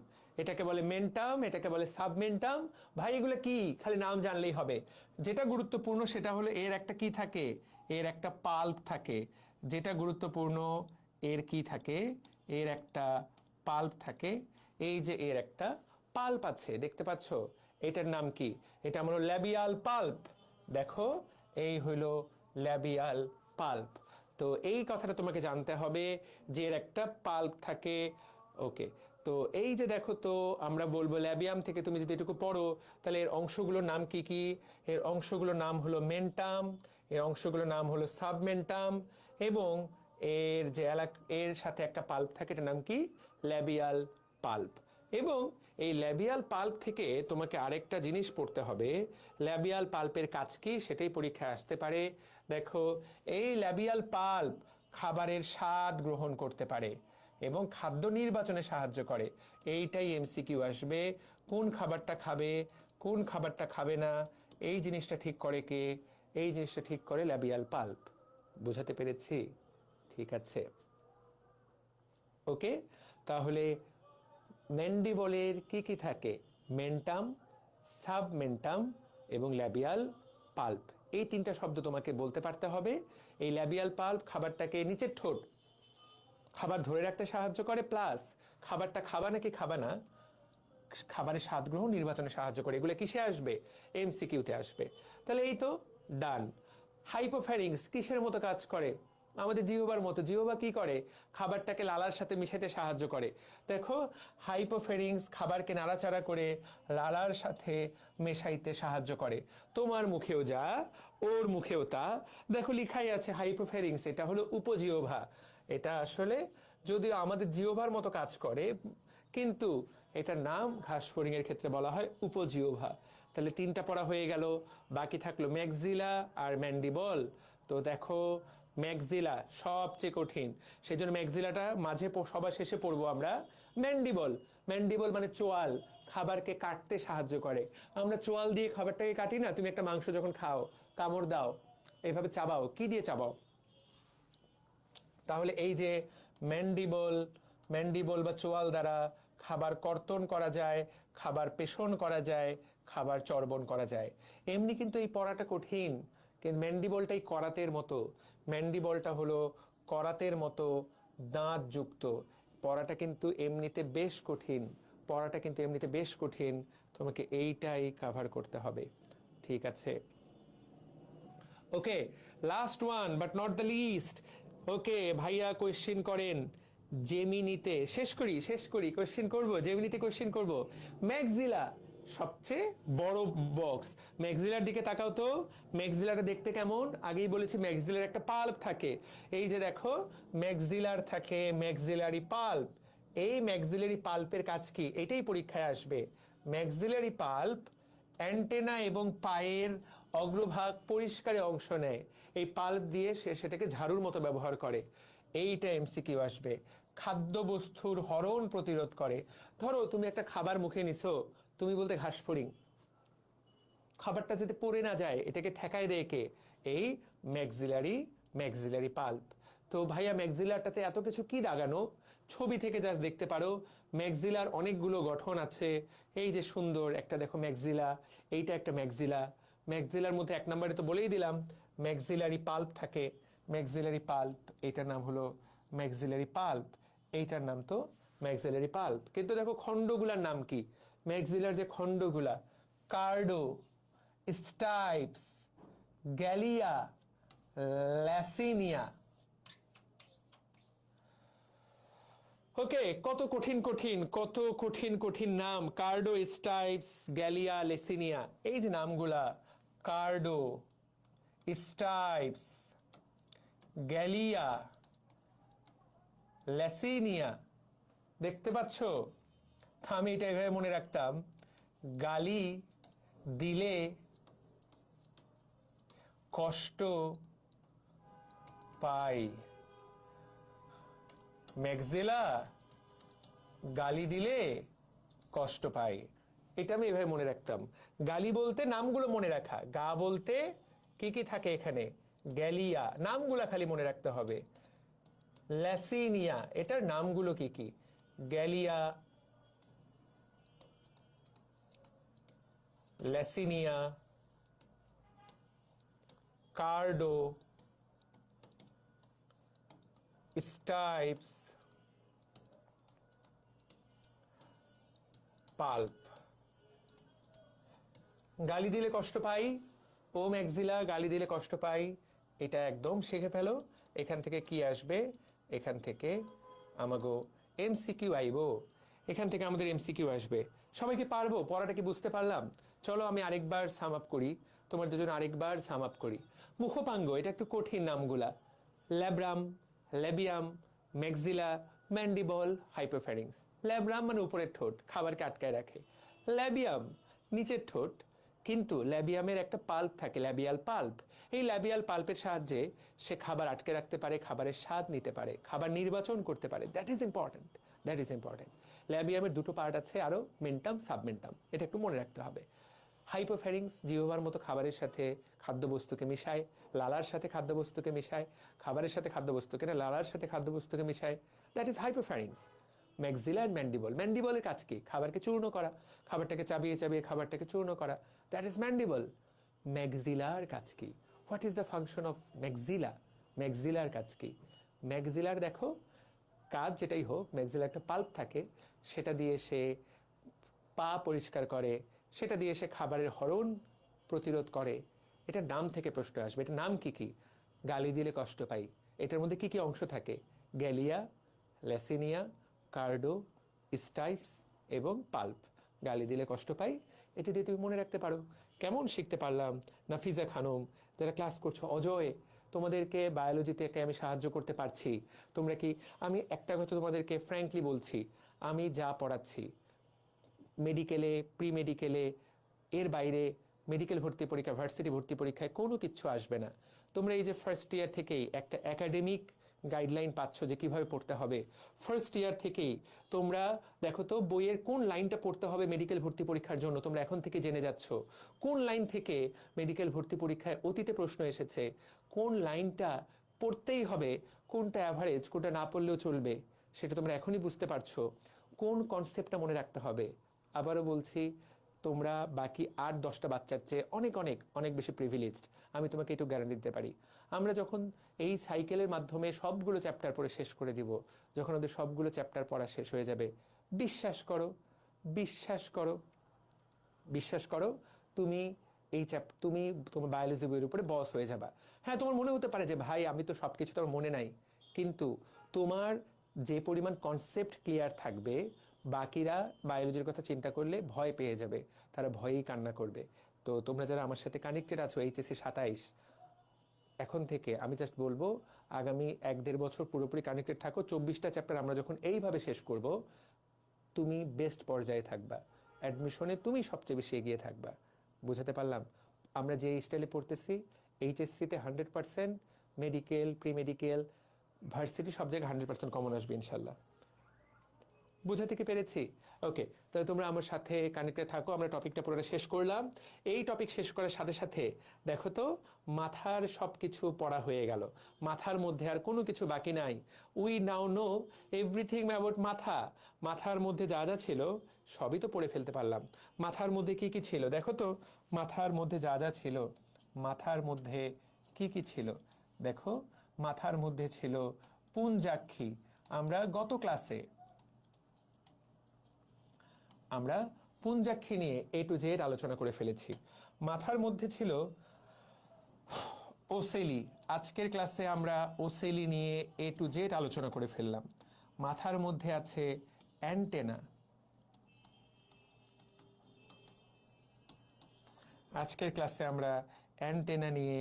Speaker 1: এটাকে বলে মেন্টাম, এটাকে বলে সাবমেন্টাম। ভাই এগুলো কি? খালি নাম জানলেই হবে। যেটা গুরুত্বপূর্ণ সেটা হলো এর একটা কি থাকে? এর একটা পাল্প থাকে। যেটা গুরুত্বপূর্ণ, এর কি থাকে? এর একটা পাল্প থাকে। এই যে এর একটা পাল্প আছে, দেখতে পাচ্ছ? এটার নাম কি? এটা হলো ল্যাবিয়াল পাল্প। দেখো এই হলো ল্যাবিয়াল পাল্প। তো এই কথাটা তোমাকে জানতে হবে যে এর একটা পাল্প থাকে, ওকে। তো এই যে দেখো, তো আমরা বলবো ল্যাবিয়াম থেকে তুমি যদি এটুকু পড়ো, তাহলে এর অংশগুলোর নাম কি কি? এর অংশগুলোর নাম হলো মেন্টাম, এর অংশগুলোর নাম হলো সাবমেন্টাম, এবং এর যে এর সাথে একটা পাল্প থাকে, এটার নাম কি? Labial pulp. এবং এই ল্যাবিয়াল পাল্প থেকে তোমাকে আরেকটা জিনিস পড়তে হবে। ল্যাবিয়াল পাল্পের কাজ কি সেটাই পরীক্ষায় আসতে পারে। দেখো, এই ল্যাবিয়াল পাল্প খাবারের স্বাদ গ্রহণ করতে পারে এবং খাদ্য নির্বাচনে সাহায্য করে। এইটাই এমসিকিউ আসবে। কোন খাবারটা খাবে, কোন খাবারটা খাবে না, এই জিনিসটা ঠিক করে কে? এই জিনিসটা ঠিক করে ল্যাবিয়াল পাল্প। বুঝাতে পেরেছি? ঠিক আছে, ওকে। তাহলে ম্যান্ডিবলের কি কি থাকে? মেন্টাম, সাবমেন্টাম এবং ল্যাবিয়াল পাল্প। এই তিনটা শব্দ তোমাকে বলতে পারতে হবে। এই ল্যাবিয়াল পাল্প খাবারটাকে, নিচের ঠোঁট খাবার ধরে রাখতে সাহায্য করে, প্লাস খাবারটা খাবা নাকি খাবা না, খাবারের স্বাদ গ্রহণ নির্বাচনে সাহায্য করে। এগুলো কিসে আসবে? এমসিকিউতে আসবে। তাহলে এই তো ডান। হাইপোফ্যারিংস কিসের মতো কাজ করে? আমাদের জিহ্বার মতো। জিহ্বা কি করে? খাবারটাকে লালার সাথে মিশাতে সাহায্য করে। দেখো, হাইপোফ্যারিংস খাবারকে নাড়াচাড়া করে লালার সাথে মেশাইতে সাহায্য করে। তোমার মুখেও যা, ওর মুখেও তা। দেখো লিখাই আছে হাইপোফ্যারিংস, এটা হলো উপজিহ্বা। এটা আসলে যদিও আমাদের জিহ্বার মতো কাজ করে, কিন্তু এটার নাম ঘাসফড়িং এর ক্ষেত্রে বলা হয় উপজিহ্বা। তাহলে তিনটা পড়া হয়ে গেল। বাকি থাকলো ম্যাক্সিলা আর ম্যান্ডিবল। তো দেখো, ম্যাক্সিলা সবচেয়ে কঠিন, সেই জন্য ম্যাক্সিলাটা মাঝে সবার শেষে পড়বো আমরা। ম্যান্ডিবল, ম্যান্ডিবল মানে চোয়াল, খাবারকে কাটতে সাহায্য করে। আমরা চোয়াল দিয়ে খাবারটাকে কাটি না? তুমি একটা মাংস যখন খাও, কামড় দাও, এইভাবে চাবাও, কি দিয়ে চাবাও? তাহলে এই যে ম্যান্ডিবল, ম্যান্ডিবল বা চোয়াল দ্বারা খাবার কর্তন করা যায়, খাবার পেষণ করা যায়, খাবার চর্বণ করা যায়। এমনি কিন্তু এই পড়াটা কঠিন, কিন্তু ম্যান্ডিবলটাই করাতের মতো। ম্যান্ডিবলটা হলো করাতের মতো দাঁত যুক্ত। পড়াটা কিন্তু এমনিতে বেশ কঠিন, পড়াটা কিন্তু এমনিতে বেশ কঠিন। তোমাকে এইটাই কভার করতে হবে। ঠিক আছে, okay. Last one but not the list. Okay, ভাইয়া কোয়েশ্চেন করেন জেমিনিতে। শেষ করি কোয়েশ্চেন করব, জেমিনিতে কোয়েশ্চেন করব। ম্যাক্সিলা সবচেয়ে বড় বক্স। ম্যাক্সিলার দিকে তাকাও তো, ম্যাক্সিলাটা দেখতে কেমন? আগেই বলেছি ম্যাক্সিলার একটা পাল্প থাকে। এই যে দেখো, ম্যাক্সিলার থাকে ম্যাক্সিলারি পাল্প। এই ম্যাক্সিলারি পাল্পের কাজ কি? এটাই পরীক্ষায় আসবে। ম্যাক্সিলারি পাল্প অ্যান্টেনা এবং পায়ের অগ্রভাগ পরিষ্কারে অংশ নেয়। এই পাল্প দিয়ে সে সেটাকে ঝাড়ুর মতো ব্যবহার করে। এইটা এমসিকিউ আসবে। খাদ্যবস্তুর হরণ প্রতিরোধ করে। ধরো তুমি একটা খাবার মুখে নিছো, তুমি বলতে ঘাসফড়িং, খাবারটা যাতে পড়ে না যায় এটাকে ঠেকায় দেয় কে? এই ম্যাক্সিলারি পাল্প। তো ভাইয়া ম্যাক্সিলারটাতে এত কিছু কি দাগানো? ছবি থেকে জাস্ট দেখতে পারো, ম্যাক্সিলার অনেকগুলো গঠন আছে। এই যে সুন্দর একটা দেখো ম্যাক্সিলা, এইটা একটা ম্যাক্সিলা। ম্যাক্সিলার মধ্যে এক নম্বরে তো বলেই দিলাম ম্যাক্সিলারি পাল্প থাকে। ম্যাক্সিলারি পাল্প, এইটার নাম হলো ম্যাক্সিলারি পাল্প, এইটার নাম তো ম্যাক্সিলারি পাল্প। কিন্তু দেখো খণ্ডগুলার নাম কি? ম্যাক্সিলার যে খণ্ডগুলা, কার্ডো, স্টাইপস, গ্যালিয়া, ল্যাসিনিয়া। ওকে, কত কঠিন নাম। কার্ডো, স্টাইপস, গ্যালিয়া, লেসিনিয়া, এই যে নামগুলা, কার্ডো, স্টাইপস, গ্যালিয়া, ল্যাসিনিয়া, দেখতে পাচ্ছ? আমি এটা এভাবে মনে রাখতাম, গালি দিলে কষ্ট পাই। ম্যাক্সিলা গালি দিলে কষ্ট পাই, এটা আমি এভাবে মনে রাখতাম। গালি বলতে নামগুলো মনে রাখা, গা বলতে কি কি থাকে এখানে, গ্যালিয়া, নামগুলা খালি মনে রাখতে হবে। ল্যাসিনিয়া, এটার নামগুলো কি কি, গ্যালিয়া, ল্যাসিনিয়া, কার্ডো, স্টাইপস, পাল্প। গালি দিলে কষ্ট পাই, ও ম্যাক্সিলা গালি দিলে কষ্ট পাই, এটা একদম শিখে ফেলো। এখান থেকে কি আসবে? এখান থেকে আমাগো এমসিকিউ আইবো, এখান থেকে আমাদের এমসিকিউ আসবে। সবাই কি পারবো? পড়াটা কি বুঝতে পারলাম? চলো আমি আরেকবার সাম আপ করি, তোমার দুজন আরেকবার সাম আপ করি। মুখপাঙ্গ, এটা একটু কঠিন নামগুলা। Labrum, labium, maxilla, mandible, hypopharynx. Labrum মানে উপরের ঠোঁট, খাবারকে আটকায় রাখে। ল্যাবিয়াম নিচের ঠোঁট, কিন্তু ল্যাবিয়ামের একটা পাল্প থাকে, ল্যাবিয়াল পাল্প। এই ল্যাবিয়াল পাল্পের সাহায্যে সে খাবার আটকে রাখতে পারে, খাবারের স্বাদ নিতে পারে, খাবার নির্বাচন করতে পারে। That is important, that is important. ল্যাবিয়ামের দুটো পার্ট আছে আরও, মেন্টাম, সাবমেন্টাম, এটা একটু মনে রাখতে হবে। হাইপোফ্যারিংস জিহ্বার মতো খাবারের সাথে খাদ্যবস্তুকে মিশায়, লালার সাথে খাদ্যবস্তুকে মিশায়, খাবারের সাথে খাদ্যবস্তুকে না, লালার সাথে খাদ্যবস্তুকে মিশায়। That is hypopharynx. Maxilla and mandible, ম্যান্ডিবলের কাজ কি? খাবারকে চূর্ণ করা, খাবারটাকে চাবিয়ে চাবিয়ে খাবারটাকে চূর্ণ করা। That is mandible. ম্যাক্সিলার কাজ কি? What is the function of maxilla? ম্যাক্সিলার কাজ কি? ম্যাক্সিলার দেখো কাজ যেটাই হোক, ম্যাক্সিলার একটা পাল্প থাকে, সেটা দিয়ে সে পা পরিষ্কার করে, সেটা দিয়ে সে খাবারের হরণ প্রতিরোধ করে। এটার নাম থেকে প্রশ্ন আসবে, এটার নাম কি কি? গালি দিলে কষ্ট পাই, এটার মধ্যে কি কি অংশ থাকে? গ্যালিয়া, ল্যাসিনিয়া, কার্ডো, স্টাইপস এবং পাল্প। গালি দিলে কষ্ট পাই, এটা দিয়ে তুমি মনে রাখতে পারো। কেমন শিখতে পারলাম? নাফিজা খানম, যারা ক্লাস করছো, অজয়, তোমাদেরকে বায়োলজি থেকে আমি সাহায্য করতে পারছি। তোমরা কি, আমি একটা কথা তোমাদেরকে ফ্র্যাঙ্কলি বলছি, আমি যা পড়াচ্ছি মেডিকেলে, প্রি মেডিকেলে, এর বাইরে মেডিকেল ভর্তি পরীক্ষা, ভার্সিটি ভর্তি পরীক্ষায় কোনো কিচ্ছু আসবে না। তোমরা এই যে ফার্স্ট ইয়ার থেকেই একটা একাডেমিক গাইডলাইন পাচ্ছ যে কিভাবে পড়তে হবে। ফার্স্ট ইয়ার থেকেই তোমরা দেখো তো বইয়ের কোন লাইনটা পড়তে হবে মেডিকেল ভর্তি পরীক্ষার জন্য, তোমরা এখন থেকে জেনে যাচ্ছ। কোন লাইন থেকে মেডিকেল ভর্তি পরীক্ষায় অতীতে প্রশ্ন এসেছে, কোন লাইনটা পড়তেই হবে, কোনটা অ্যাভারেজ, কোনটা না পড়লেও চলবে, সেটা তোমরা এখনই বুঝতে পারছো। কোন কনসেপ্টটা মনে রাখতে হবে। আবারও বলছি, তোমরা বাকি 8-10টা বাচ্চার চেয়ে অনেক অনেক অনেক বেশি প্রিভিলেজড, আমি তোমাকে একটু গ্যারান্টি দিতে পারি। আমরা যখন এই সাইকেলের মাধ্যমে সবগুলো চ্যাপ্টার পড়ে শেষ করে দিব, যখন ওদের সবগুলো চ্যাপ্টার পড়া শেষ হয়ে যাবে, বিশ্বাস করো, বিশ্বাস করো, বিশ্বাস করো, তুমি তুমি তোমার বায়োলজি বইয়ের উপরে বস হয়ে যাবা। হ্যাঁ, তোমার মনে হতে পারে যে ভাই আমি তো সব কিছু তোর মনে নাই, কিন্তু তোমার যে পরিমাণ কনসেপ্ট ক্লিয়ার থাকবে, বাকিরা বায়োলজির কথা চিন্তা করলে ভয় পেয়ে যাবে, তারা ভয়েই কান্না করবে। তো তোমরা যারা আমার সাথে কানেক্টেড আছো এইচএসসি 27, এখন থেকে আমি জাস্ট বলবো, আগামী 1-1.5 বছর পুরোপুরি কানেক্টেড থাকো। 24টা চ্যাপ্টার আমরা যখন এইভাবে শেষ করব, তুমি বেস্ট পর্যায়ে থাকবা, অ্যাডমিশনে তুমি সবচেয়ে বেশি এগিয়ে থাকবা। বুঝাতে পারলাম? আমরা যে স্টাইলে পড়তেছি, এইচএসসিতে 100%, মেডিকেল, প্রি মেডিকেল, ভার্সিটি সব জায়গায় 100% কমন আসবে ইনশাল্লাহ। বুঝাতে কি পেরেছি? ওকে, তাহলে তোমরা আমার সাথে কানেক্টে থাকো। আমরা টপিকটা পুরোটা শেষ করলাম। এই টপিক শেষ করার সাথে সাথে দেখো তো, মাথার সব কিছু পড়া হয়ে গেল, মাথার মধ্যে আর কোনো কিছু বাকি নাই। We now know everything about মাথা। মাথার মধ্যে যা যা ছিল সবই তো পড়ে ফেলতে পারলাম। মাথার মধ্যে কি কি ছিল দেখো তো, মাথার মধ্যে যা যা ছিল, মাথার মধ্যে কি কি ছিল দেখো। মাথার মধ্যে ছিল পুঞ্জাক্ষী। আমরা গত ক্লাসে আমরা পুঞ্জাক্ষী নিয়ে A to Z আলোচনা করে ফেলেছি। মাথার মধ্যে ছিল ওসেলি। আজকের ক্লাসে আমরা ওসেলি নিয়ে A to Z আলোচনা করে ফেললাম। মাথার মধ্যে আছে অ্যান্টেনা। আজকের ক্লাসে আমরা অ্যান্টেনা নিয়ে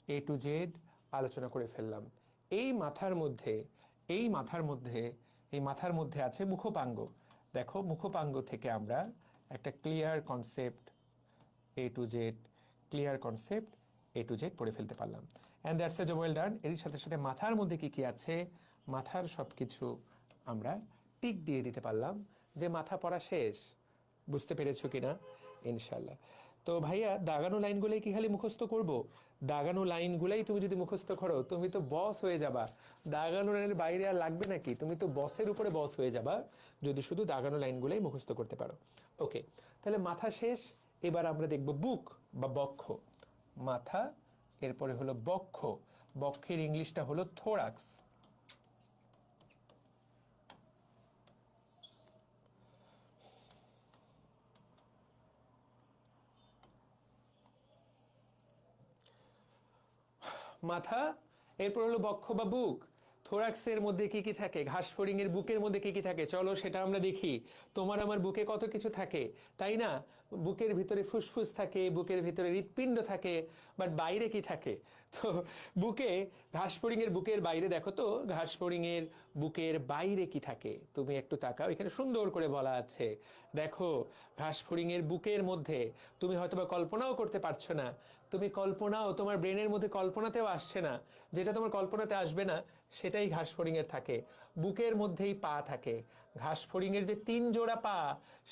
Speaker 1: A to Z আলোচনা করে ফেললাম। এই মাথার মধ্যে এই মাথার মধ্যে এই মাথার মধ্যে আছে মুখপাঙ্গ। দেখো, মুখপাঙ্গ থেকে আমরা একটা clear concept A to Z, clear concept A to Z পড়ে ফেলতে পারলাম। And that's a well done. এর সাথে সাথে মাথার মধ্যে কি কি আছে, মাথার সব কিছু আমরা টিক দিয়ে দিতে পারলাম যে মাথা পড়া শেষ। বুঝতে পেরেছো কিনা? ইনশাল্লাহ। তো ভাইয়া, দাগানো লাইনগুলোই কি খালি মুখস্থ করব? দাগানো লাইনগুলাই তুমি যদি মুখস্থ করো, তুমি তো বস হয়ে যাবা। দাগানো লাইনের বাইরে আর লাগবে নাকি? তুমি তো বসের উপরে বস হয়ে যাবা যদি শুধু দাগানো লাইনগুলাই মুখস্থ করতে পারো। ওকে, তাহলে মাথা শেষ। এবার আমরা দেখব বুক বা বক্ষ। মাথা, এরপরে হলো বক্ষ। বক্ষের ইংলিশটা হলো থোরাক্স। মাথা, এরপর হলো বক্ষ বা বুক। থোরাক্সের মধ্যে কি কি থাকে, ঘাস ফড়িং এর বুকের মধ্যে কি কি থাকে, চলো সেটা আমরা দেখি। তোমার আমার বুকে কত কিছু থাকে, তাই না? বুকের ভিতরে ফুসফুস থাকে, বুকের ভিতরে হৃৎপিণ্ড থাকে, বাট বাইরে কি থাকে? তো বুকে, ঘাস ফড়িং এর বুকের বাইরে দেখো তো, ঘাস ফড়িং এর বুকের বাইরে কি থাকে, তুমি একটু তাকাও, এখানে সুন্দর করে বলা আছে। দেখো, ঘাস ফড়িং এর বুকের মধ্যে, তুমি হয়তোবা কল্পনাও করতে পারছো না, তুমি কল্পনাও, তোমার ব্রেনের মধ্যে কল্পনাতেও আসছে না, যেটা তোমার কল্পনাতে আসবে না সেটাই ঘাস ফড়িং এর থাকে। বুকের মধ্যেই পা থাকে, ঘাস ফড়িং এর যে 3 জোড়া পা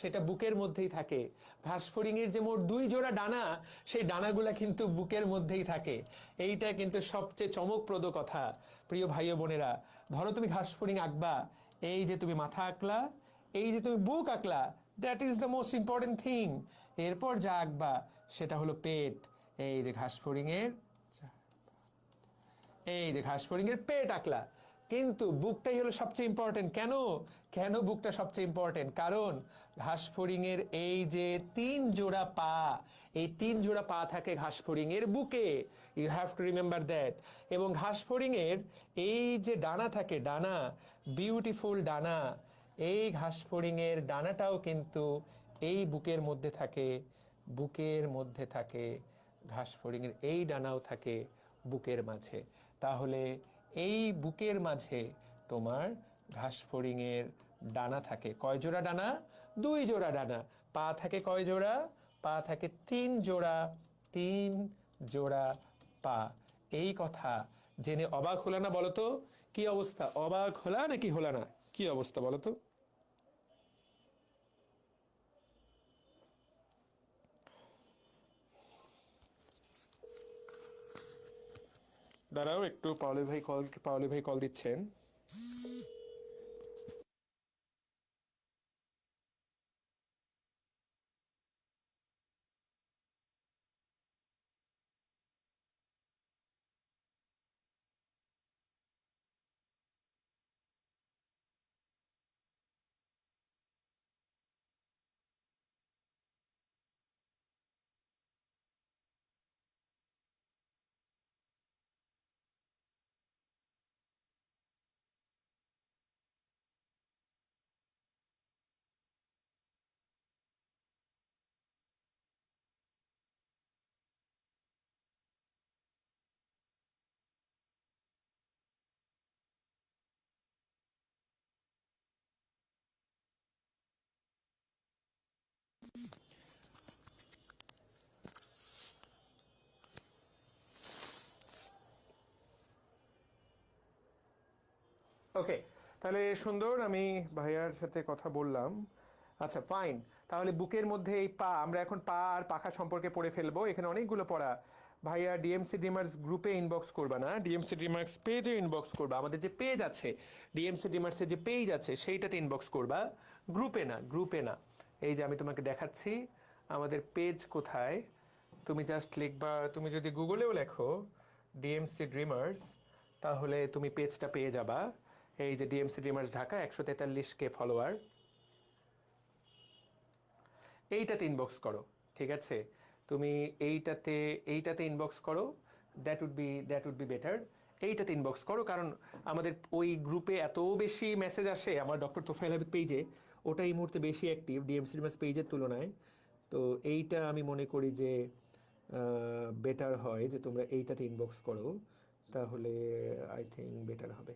Speaker 1: সেটা বুকের মধ্যেই থাকে। ঘাস ফড়িং এর যে মোট 2 জোড়া ডানা, সেই ডানাগুলা কিন্তু বুকের মধ্যেই থাকে। এইটা কিন্তু সবচেয়ে চমকপ্রদ কথা। প্রিয় ভাই ও বোনেরা, ধরো তুমি ঘাস ফড়িং আঁকবা, এই যে তুমি মাথা আঁকলা, এই যে তুমি বুক আঁকলা, that is the most important thing. এরপর যা আঁকবা সেটা হলো পেট। এই যে ঘাস ফড়িং এর, এই যে ঘাস ফড়িং এর পেট আঁকলা, কিন্তু বুকটাই হলো সবচেয়ে ইম্পর্টেন্ট। কেন? কেন বুকটা সবচেয়ে ইম্পর্টেন্ট? কারণ ঘাস ফড়িং এর এই যে 3 জোড়া পা, এই 3 জোড়া পা থাকে ঘাস ফড়িং এর বুকে। You have to remember that. এবং ঘাস ফড়িং এর এই যে ডানা থাকে, ডানা, বিউটিফুল ডানা, এই ঘাস ফড়িং এর ডানাটাও কিন্তু এই বুকের মধ্যে থাকে, বুকের মধ্যে থাকে। ঘাস ফড়িং এর এই ডানাও থাকে বুকের মাঝে। তাহলে এই বুকের মাঝে তোমার ঘাস ফড়িং এর ডানা থাকে। কয় জোড়া ডানা? 2 জোড়া ডানা। পা থাকে কয় জোড়া? পা থাকে 3 জোড়া। 3 জোড়া পা। এই কথা জেনে অবাক হলো না বলো তো? কি অবস্থা, অবাক হলা নাকি হলা না? কি অবস্থা বলো তো? দাঁড়াও একটু, পাওলি ভাই কল দিচ্ছেন। ওকে, তাহলে সুন্দর, আমি ভাইয়ার সাথে কথা বললাম। আচ্ছা ফাইন। তাহলে বুকের মধ্যে এই পা, আমরা এখন পা আর পাখা সম্পর্কে পড়ে ফেলবো। এখানে অনেকগুলো পড়া। ভাইয়া ডিএমসি ড্রিমার্স গ্রুপে ইনবক্স করবা না, ডিএমসি ড্রিমার্স পেজে ইনবক্স করবা। আমাদের যে পেজ আছে, ডিএমসি ড্রিমার্সের যে পেজ আছে সেইটাতে ইনবক্স করবা, গ্রুপে না, গ্রুপে না। এই যে আমি তোমাকে দেখাচ্ছি আমাদের পেজ কোথায়। তুমি জাস্ট লিখবা, তুমি যদি গুগলেও লেখো ডিএমসি ড্রিমার্স, তাহলে তুমি পেজটা পেয়ে যাবা। এই যে DMC Dreamers Dhaka, 143K follower, এইটাতে ইনবক্স করো। ঠিক আছে, তুমি এইটাতে, এইটাতে ইনবক্স করো। That would be better. এইটাতে ইনবক্স করো, কারণ আমাদের ওই গ্রুপে এত বেশি মেসেজ আসে আমার ডক্টর তোফায়েল হাবিব পেজে, ওটা এই মুহূর্তে বেশি অ্যাক্টিভ ডিএমসি ড্রিমার্স পেজের তুলনায়। তো এইটা আমি মনে করি যে বেটার হয় যে তোমরা এইটাতে ইনবক্স করো, তাহলে আই থিঙ্ক বেটার হবে।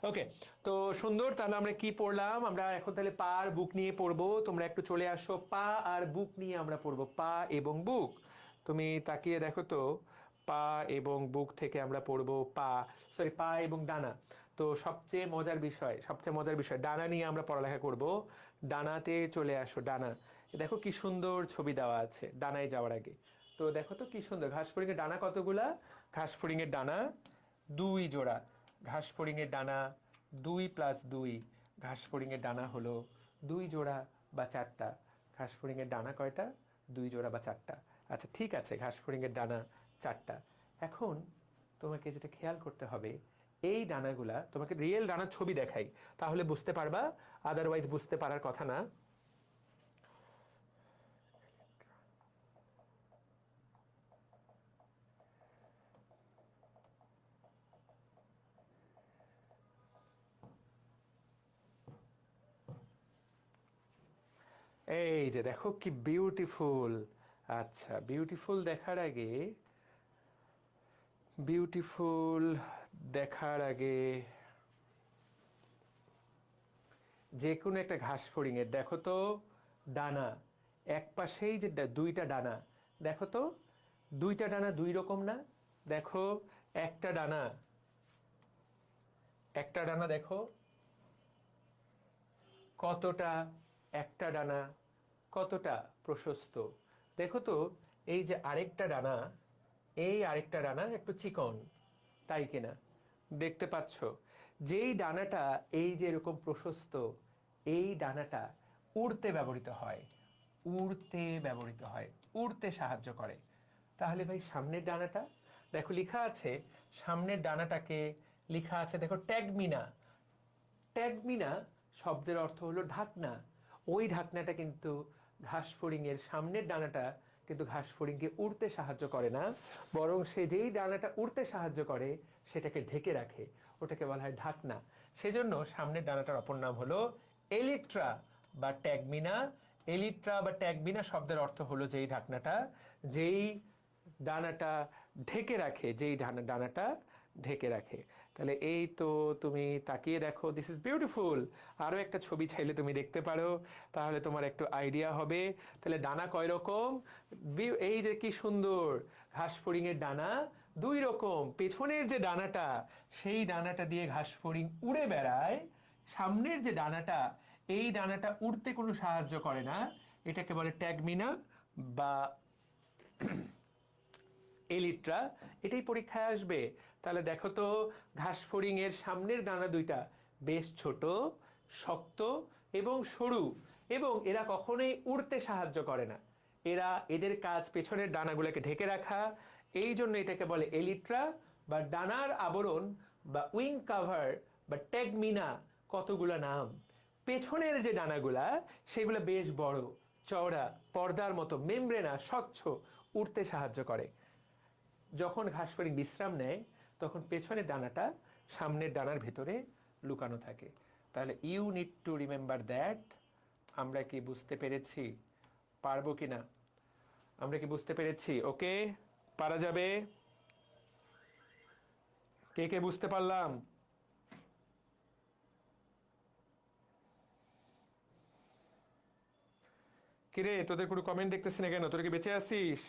Speaker 1: ওকে, তো সুন্দর। তাহলে আমরা কি পড়লাম? আমরা এখন তাহলে পা আর বুক নিয়ে পড়বো। তোমরা একটু চলে আসো, পা আর বুক নিয়ে আমরা পড়বো, পা এবং বুক। তুমি তাকিয়ে দেখো তো, পা এবং বুক থেকে আমরা পড়বো পা, সরি, পা এবং ডানা। তো সবচেয়ে মজার বিষয়, সবচেয়ে মজার বিষয়, ডানা নিয়ে আমরা পড়ালেখা করব। ডানাতে চলে আসো, ডানা। দেখো কি সুন্দর ছবি দেওয়া আছে ডানায় যাওয়ার আগে। তো দেখো তো কি সুন্দর, ঘাস ফড়িং এর ডানা কতগুলা? ঘাস ফড়িং এর ডানা 2 জোড়া। ঘাস ফড়িং এর ডানা 2 + 2। ঘাস ফড়িং এর ডানা হলো 2 জোড়া বা 4টা। ঘাস ফড়িং এর ডানা কয়টা? 2 জোড়া বা 4টা। আচ্ছা ঠিক আছে, ঘাস ফড়িং এর ডানা 4টা। এখন তোমাকে যেটা খেয়াল করতে হবে, এই ডানাগুলা, তোমাকে রিয়েল ডানার ছবি দেখাই তাহলে বুঝতে পারবা, আদারওয়াইজ বুঝতে পারার কথা না। এই যে দেখো কি বিউটিফুল। আচ্ছা, বিউটিফুল দেখার আগে, বিউটিফুল দেখার আগে যে কোনো একটা ঘাস ফড়িংয়ের দেখো তো ডানা, এক পাশেই যে দুইটা ডানা, দেখো তো দুইটা ডানা দুই রকম না? দেখো একটা ডানা, একটা ডানা দেখো কতটা, একটা ডানা কতটা প্রশস্ত। দেখো তো এই যে আরেকটা ডানা, এই আরেকটা ডানা একটু চিকন, তাই কিনা? দেখতে পাচ্ছ যেই ডানাটা এই যে এরকম প্রশস্ত, এই ডানাটা উড়তে ব্যবহৃত হয়, উড়তে ব্যবহৃত হয়, উড়তে সাহায্য করে। তাহলে ভাই সামনের ডানাটা দেখো লেখা আছে, সামনের ডানাটাকে লেখা আছে দেখো ট্যাগমিনা। ট্যাগমিনা শব্দের অর্থ হলো ঢাকনা। ওই ঢাকনাটা কিন্তু ঘাস ফড়িংয়ের সামনের ডানাটা কিন্তু ঘাস ফড়িংকে উড়তে সাহায্য করে না, বরং সে যেই ডানাটা উড়তে সাহায্য করে সেটাকে ঢেকে রাখে, ওটাকে বলা হয় ঢাকনা। সেজন্য সামনের ডানাটার অপর নাম হলো এলিট্রা বা ট্যাগমিনা। এলিট্রা বা ট্যাগমিনা শব্দের অর্থ হলো যেই ঢাকনাটা, যেই ডানাটা ঢেকে রাখে, যেই ডানাটা ঢেকে রাখে। তাহলে এই তো তুমি তাকিয়ে দেখো, দিস ইজ বিউটিফুল। আরো একটা ছবি চাইলে তুমি দেখতে পারো, তাহলে তোমার একটু আইডিয়া হবে। তাহলে ডানা কয় রকম? এই যে কি সুন্দর, ঘাস ফড়িং এর ডানা দুই রকম। পেছনের যে ডানাটা, সেই ডানাটা দিয়ে ঘাস ফড়িং উড়ে বেড়ায়। সামনের যে ডানাটা, এই ডানাটা উড়তে কোনো সাহায্য করে না, এটাকে বলে ট্যাগমিনা বা এলিট্রা। এটাই পরীক্ষায় আসবে। তাহলে দেখো তো ঘাস ফড়িং এর সামনের ডানা দুইটা বেশ ছোট, শক্ত এবং সরু, এবং এরা কখনোই উড়তে সাহায্য করে না। এরা, এদের কাজ পেছনের ডানাগুলোকে ঢেকে রাখা। এই জন্য এটাকে বলে এলিট্রা বা ডানার আবরণ বা উইং কাভার বা ট্যাগমিনা। কতগুলো নাম। পেছনের যে ডানাগুলা সেগুলো বেশ বড়, চওড়া, পর্দার মতো, মেমব্রেনা, স্বচ্ছ, উড়তে সাহায্য করে। যখন ঘাস ফড়িং বিশ্রাম নেয় তখন পেছনের ডানাটা সামনের ডানার ভেতরে লুকানো থাকে। তাহলে you need to remember that. আমরা কি বুঝতে পেরেছি? পারবো কিনা? আমরা কি বুঝতে পেরেছি? ওকে, পারা যাবে? কে কে বুঝতে পারলাম? কিরে, তোদের কোনো কমেন্ট দেখতেছি না কেন? তোরা কি বেঁচে আছিস?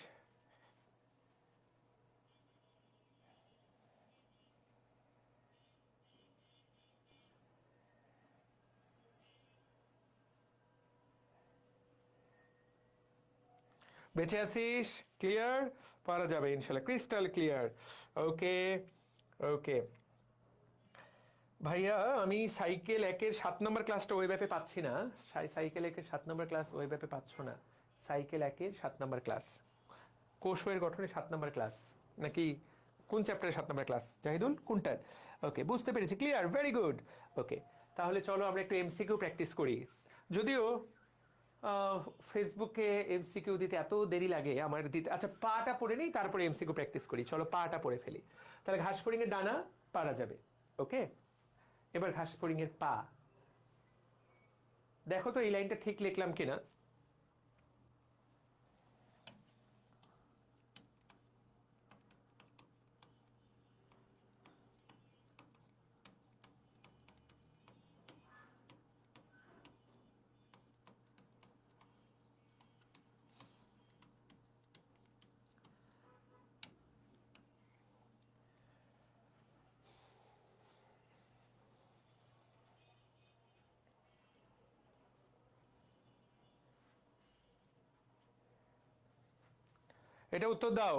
Speaker 1: বেঁচে আছিস? ক্লিয়ার? পারা যাবে ইনশাল্লাহ, ক্রিস্টাল ক্লিয়ার। ওকে, ওকে ভাইয়া, আমি সাইকেল একের 7 নম্বর ক্লাসটা ওয়েব অ্যাপে পাচ্ছি না। সাইকেল একের 7 নম্বর ক্লাস ওয়েব অ্যাপে পাচ্ছ না? সাইকেল একের 7 নম্বর ক্লাস, কোষের গঠনে 7 নম্বর ক্লাস, নাকি কোন চ্যাপ্টারে 7 নম্বর ক্লাস জাহিদুল, কোনটার? ওকে, বুঝতে পেরেছি, ক্লিয়ার, ভেরি গুড। ওকে, তাহলে চলো আমরা একটু এমসিকিউ প্র্যাকটিস করি। যদিও ফেসবুকে এমসিকিউ দিতে এত দেরি লাগে আমার দিতে। আচ্ছা, পাটা পড়ে নেই, তারপরে এমসিকিউ প্র্যাকটিস করি। চলো পাটা পড়ে ফেলি। তাহলে ঘাস ফড়িং এর ডানা পারা যাবে। ওকে, এবার ঘাস ফড়িং এর পা। দেখো তো এই লাইনটা ঠিক লিখলাম কিনা। এটা উত্তর দাও,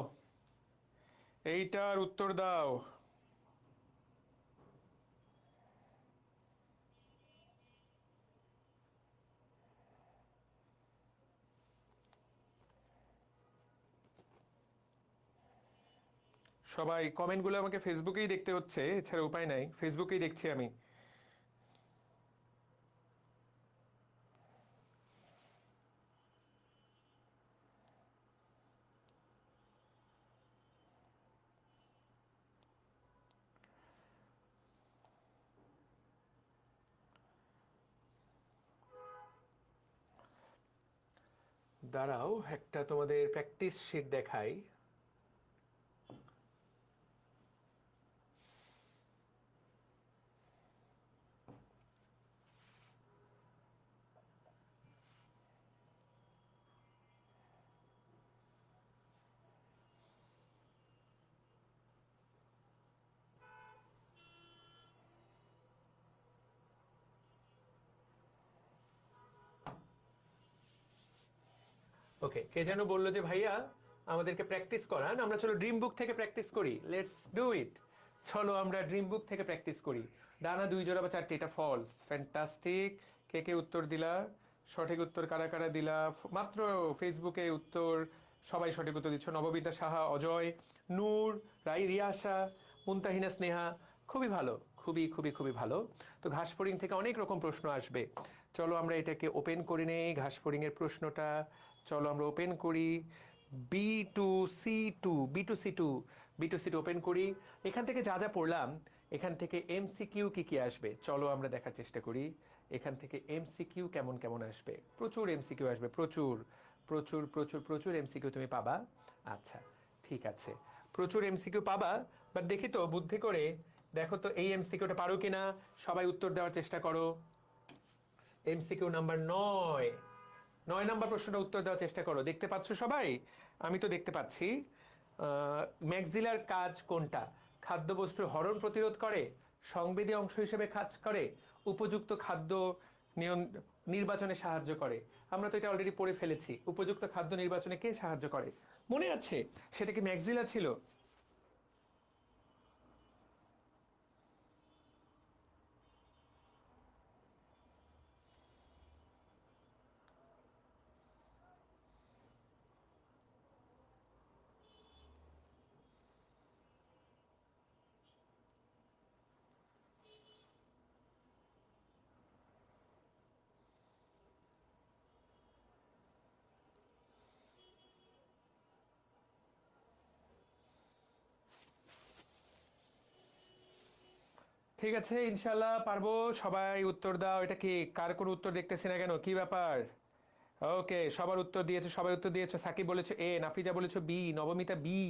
Speaker 1: এইটার উত্তর দাও। সবাই কমেন্টগুলো আমাকে ফেসবুকেই দেখতে হচ্ছে, এছাড়া উপায় নাই, ফেসবুকেই দেখছি আমি। দাঁড়াও একটা তোমাদের প্র্যাকটিস শিট দেখাই। ওকে, কে যেন বললো যে ভাইয়া আমাদেরকে প্র্যাকটিস করান, আমরা চলো ড্রিম বুক থেকে প্র্যাকটিস করি, লেটস ডু ইট। চলো আমরা ড্রিম বুক থেকে প্র্যাকটিস করি। ডানা 2 জোড়া বা 4টে, এটা ফলস। ফ্যান্টাস্টিক। কে কে উত্তর দিলা? সঠিক উত্তর কারা কারা দিলা? মাত্র ফেসবুকে উত্তর সবাই সঠিক উত্তর দিচ্ছ। নববিতা সাহা, অজয়, নূর, রিয়াশা, মুনতাহিনা স্নেহা। খুবই ভালো, খুবই খুবই খুবই ভালো। তো ঘাস ফড়িং থেকে অনেক রকম প্রশ্ন আসবে। চলো আমরা এটাকে ওপেন করে নেই, ঘাস ফড়িং এর প্রশ্নটা। চলো আমরা ওপেন করি B2C2, B2C2 ওপেন করি। এখান থেকে যা যা পড়লাম, এখান থেকে এমসিকিউ কি কি আসবে চলো আমরা দেখার চেষ্টা করি। এখান থেকে এমসিকিউ কেমন কেমন আসবে। প্রচুর এমসিকিউ আসবে, প্রচুর প্রচুর প্রচুর প্রচুর এমসিকিউ তুমি পাবা। আচ্ছা, ঠিক আছে, প্রচুর এমসিকিউ পাবা। বাট দেখি তো বুদ্ধি করে, দেখো তো এই এমসিকিউটা পারো কিনা। সবাই উত্তর দেওয়ার চেষ্টা করো। এমসিকিউ নাম্বার 9, 9 নম্বর প্রশ্নটা উত্তর দেওয়ার চেষ্টা করো। দেখতে পাচ্ছ সবাই? আমি তো দেখতে পাচ্ছি। ম্যাক্সিলার কাজ কোনটা? খাদ্যবস্তুর হরণ প্রতিরোধ করে, সংবেদী অংশ হিসেবে কাজ করে, উপযুক্ত খাদ্য নির্বাচনে সাহায্য করে। আমরা তো এটা অলরেডি পড়ে ফেলেছি। উপযুক্ত খাদ্য নির্বাচনে কে সাহায্য করে মনে আছে? সেটা কি ম্যাক্সিলা ছিল? ঠিক আছে, ইনশাল্লাহ পারবো। সবাই উত্তর দাও। এটা কি, কার কোনো উত্তর দেখতেছি না কেন, কি ব্যাপার? ওকে, সবার উত্তর দিয়েছে, সবাই উত্তর দিয়েছে। সাকিব বলেছে এ, নাফিজা বলেছে বি, নবমিতা বি,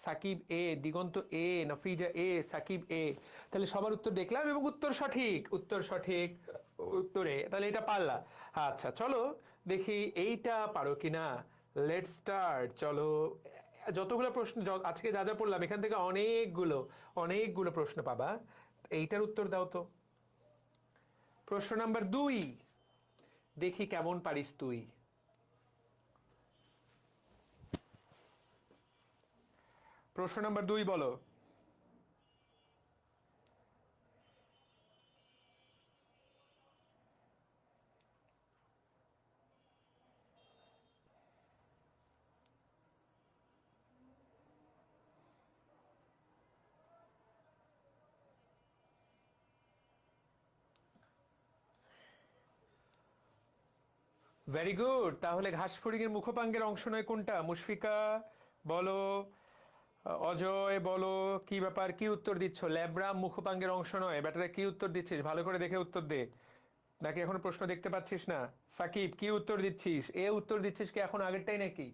Speaker 1: সাকিব এ, দিগন্ত এ, নাফিজা এ, সাকিব এ। তাহলে সবার উত্তর দেখলাম এবং উত্তর সঠিক, উত্তর সঠিক। উত্তরে তাহলে এটা পারলা। আচ্ছা চলো দেখি এইটা পারো কিনা। লেটস স্টার্ট, চলো। যতগুলো প্রশ্ন আজকে যা যা পড়লাম, এখান থেকে অনেকগুলো অনেকগুলো প্রশ্ন পাবা। এইটার উত্তর দাও তো। প্রশ্ন নাম্বার 2, দেখি কেমন পারিস তুই। প্রশ্ন নাম্বার 2 বলো। Very good. তাহলে ঘাস ফড়িংয়ের মুখপাঙ্গের অংশ নয় কোনটা? মুশফিকা বলো, অজয় বলো, কি ব্যাপার, কি উত্তর দিচ্ছ? ল্যাব্রাম মুখপাঙ্গের অংশ নয়। ব্যাটারা কি উত্তর দিচ্ছিস? ভালো করে দেখে উত্তর দে, নাকি এখনো প্রশ্ন দেখতে পাচ্ছিস না? সাকিব কি উত্তর দিচ্ছিস? এ উত্তর দিচ্ছিস কি এখন আগেরটাই নাকি?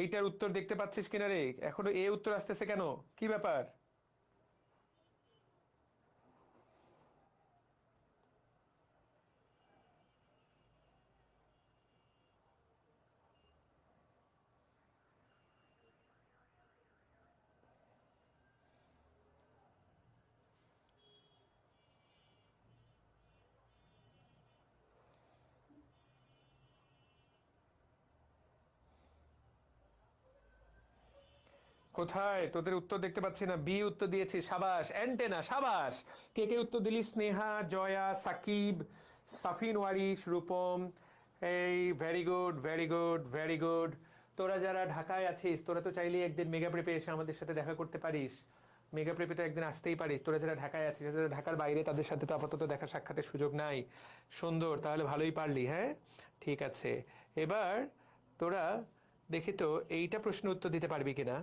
Speaker 1: এইটার উত্তর দেখতে পাচ্ছিস কিনা রে? এখনো এ উত্তর আসতেছে কেন, কি ব্যাপার? কোথায় তোদের উত্তর দেখতে পাচ্ছি না। বি উত্তর দিয়েছি, সাবাস। অ্যান্টেনা, সাবাস। কে কে উত্তর দিলি? স্নেহা, জয়া, সাকিব, সাফিন ওয়ারিশ, রূপম। এই very good, very good, very good. তোরা যারা ঢাকায় আছিস, তোরা তো চাইলে একদিন মেগা প্রেপে এসে আমাদের সাথে দেখা করতে পারিস। মেগা প্রেপে তো একদিন আসতেই পারিস। তোরা যারা ঢাকায় আছিস, যারা ঢাকার বাইরে, তাদের সাথে তো আপাতত দেখা সাক্ষাতের সুযোগ নাই। সুন্দর, তাহলে ভালোই পারলি। হ্যাঁ, ঠিক আছে। এবার তোরা দেখি তো এইটা প্রশ্ন উত্তর দিতে পারবি কিনা।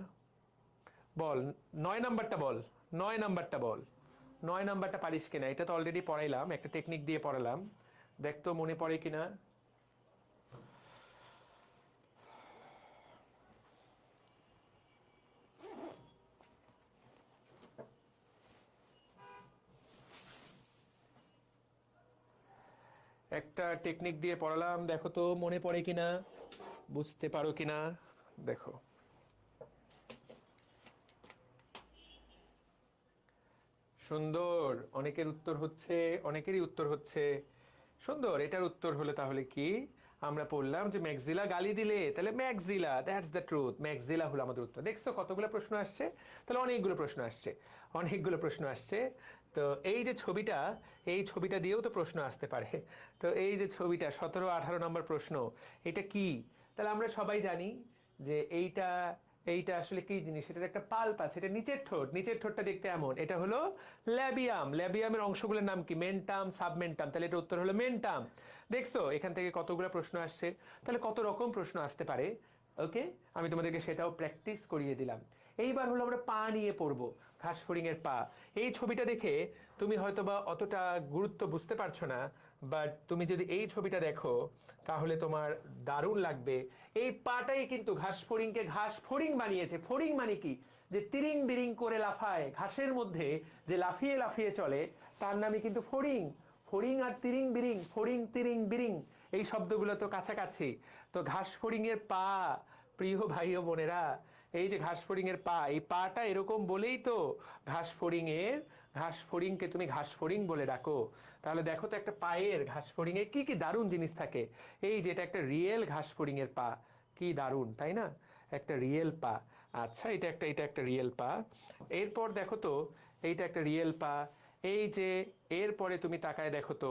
Speaker 1: বল, 9 নাম্বারটা বল, 9 নাম্বারটা বল। 9 নাম্বারটা পারিস কিনা? এটা তো অলরেডি পড়াইলাম, একটা টেকনিক দিয়ে পড়ালাম। দেখ তো মনে পড়ে কিনা। একটা টেকনিক দিয়ে পড়ালাম, দেখো তো মনে পড়ে কিনা, বুঝতে পারো কিনা। দেখো, সুন্দর, অনেকের উত্তর হচ্ছে, অনেকেরই উত্তর হচ্ছে সুন্দর। এটার উত্তর হলো তাহলে কি, আমরা পড়লাম যে ম্যাক্সিলা গালি দিলে, তাহলে maxilla, that's the truth, maxilla হলো আমাদের উত্তর। দেখছো কতগুলো প্রশ্ন আসছে, তাহলে অনেকগুলো প্রশ্ন আসছে, অনেকগুলো প্রশ্ন আসছে। তো এই যে ছবিটা, এই ছবিটা দিয়েও তো প্রশ্ন আসতে পারে। তো এই যে ছবিটা 17-18 নম্বর প্রশ্ন, এটা কি? তাহলে আমরা সবাই জানি যে এইটা, এইটা আসলে কি জিনিস, এটার একটা পাল্প আছে, এটা নিচের ঠোঁট, নিচের ঠোঁটটা দেখতে এমন, এটা হলো ল্যাবিয়াম। ল্যাবিয়ামের অংশগুলোর নাম কি? মেন্টাম, সাবমেন্টাম। তাহলে এটা উত্তর হলো মেন্টাম। দেখছো এখান থেকে কতগুলো প্রশ্ন আসছে, তাহলে কত রকম প্রশ্ন আসতে পারে। ওকে, আমি তোমাদেরকে সেটাও প্র্যাকটিস করিয়ে দিলাম। এইবার হলো আমরা পা নিয়ে পড়বো, ঘাসফড়িং এর পা। এই ছবিটা দেখে তুমি হয়তোবা অতটা গুরুত্ব বুঝতে পারছো না, বাট তুমি যদি এই ছবিটা দেখো তাহলে তোমার দারুণ লাগবে। এই পাটাই কিন্তু ঘাসফড়িংকে ঘাসফড়িং বানিয়েছে। ফড়িং মানে কি? যে তিরিং বিরিং করে লাফায়, ঘাসের মধ্যে যে লাফিয়ে লাফিয়ে চলে, তার নামই কিন্তু ফড়িং। ফড়িং আর তিরিং বিরিং, ফড়িং তিরিং বিরিং, এই শব্দগুলো তো কাছাকাছি। তো ঘাসফড়িং এর পা, প্রিয় ভাই ও বোনেরা, এই যে ঘাসফড়িং এর পা, এই পাটা এরকম বলেই তো ঘাসফড়িং এর, ঘাসফড়িংকে তুমি ঘাসফড়িং বলে ডাকো। তাহলে দেখো তো একটা পায়ের ঘাসফড়িং এ কি কি দারুণ জিনিস থাকে। এই যে এটা একটা রিয়েল ঘাসফড়িং এর পা, কি দারুণ তাই না? একটা রিয়েল পা। আচ্ছা, এটা একটা রিয়েল পা। এরপর দেখো তো, এইটা একটা রিয়েল পা। এই যে এরপরে তুমি তাকায় দেখো তো,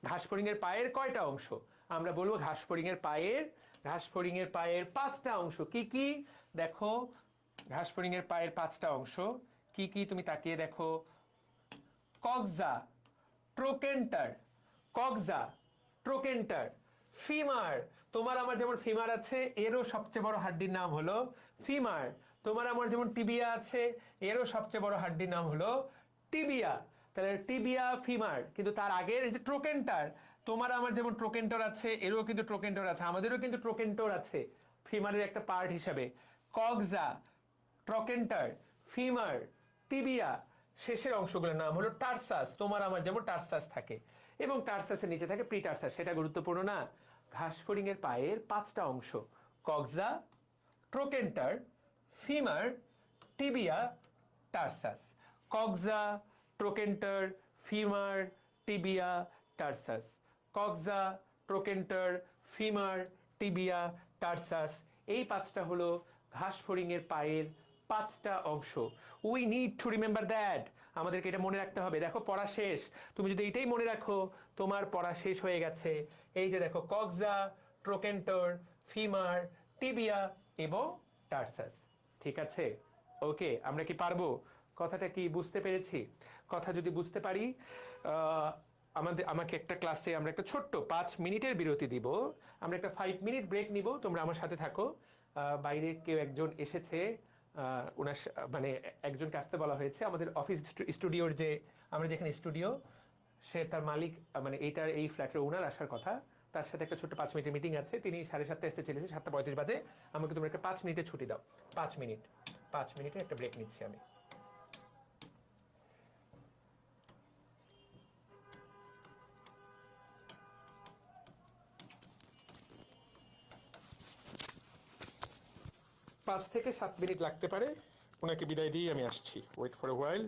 Speaker 1: ঘাসফড়িং এর পায়ের কয়টা অংশ? আমরা বলবো ঘাসফড়িং এর পায়ের, ঘাসফড়িং এর পায়ের 5টা অংশ। কি কি? দেখো, ঘাসফড়িং এর পায়ের 5টা অংশ কি কি তুমি তাকিয়ে দেখো। কক্সা, ট্রোকেন্টার, কক্সা, ট্রোকেন্টার, ফিমার। তোমার আমার যেমন ফিমার আছে, এরও সবচেয়ে বড় হাড্ডির নাম হলো ফিমার। তোমার আমার যেমন টিবিয়া আছে, এরও সবচেয়ে বড় হাড্ডির নাম হলো টিবিয়া। তাহলে টিবিয়া, ফিমার। কিন্তু তার আগের যে ট্রোকেন্টার, তোমার আমার যেমন ট্রোকেন্টর আছে, এরও কিন্তু ট্রোকেন্টর আছে, আমাদেরও কিন্তু ট্রোকেন্টর আছে ফিমারের একটা পার্ট হিসাবে। কক্সা, ট্রকেন্টার, ফিমার, টিবিয়া, শেষের অংশগুলোর নাম হলো টার্সাস। তোমার আমার যেমন টার্সাস থাকে, এবং টার্সাসের নিচে থাকে প্রিটার্সাস, সেটা গুরুত্বপূর্ণ না। ঘাসফড়িং এর পায়ের 5টা অংশ: কক্সা, ট্রোকেন্টার, femur, tibia, টার্সাস। কক্সা, ট্রোকেন্টার, femur, tibia, টার্সাস। কক্সা, ট্রোকেন্টার, femur, tibia, টার্সাস। এই 5টা হলো ঘাসফড়িং এর পায়ের 5টা অংশ। We need to remember that. আমাদেরকে এটা মনে রাখতে হবে। দেখো পড়া শেষ, তুমি যদি এটাই মনে রাখো তোমার পড়া শেষ হয়ে গেছে। এই যে দেখো, কক্সা, ট্রোকেন্টর, ফিমার, টিবিয়া এবং টার্সাস। ঠিক আছে? ওকে, আমরা কি পারবো? কথাটা কি বুঝতে পেরেছি? কথা যদি বুঝতে পারি, আমাকে একটা ক্লাসে আমরা একটা ছোট্ট 5 মিনিটের বিরতি দিব। আমরা একটা 5 মিনিট ব্রেক নিব, তোমরা আমার সাথে থাকো। বাইরে কেউ একজন এসেছে, ওনার মানে একজনকে আসতে বলা হয়েছে। আমাদের অফিস স্টুডিওর যে, আমরা যেখানে স্টুডিও, সে তার মালিক, মানে এইটার এই ফ্ল্যাটের ওনার আসার কথা। তার সাথে একটা ছোট্ট 5 মিনিটের মিটিং আছে, তিনি 7:30 আসতে চলেছে, 7:35 বাজে। আমাকে তোমরা একটা 5 মিনিটের ছুটি দাও। 5 মিনিট, 5 মিনিটের একটা ব্রেক নিচ্ছি আমি। 5 থেকে 7 মিনিট লাগতে পারে। ওনাকে বিদায় দিয়ে আমি আসছি। Wait for a while.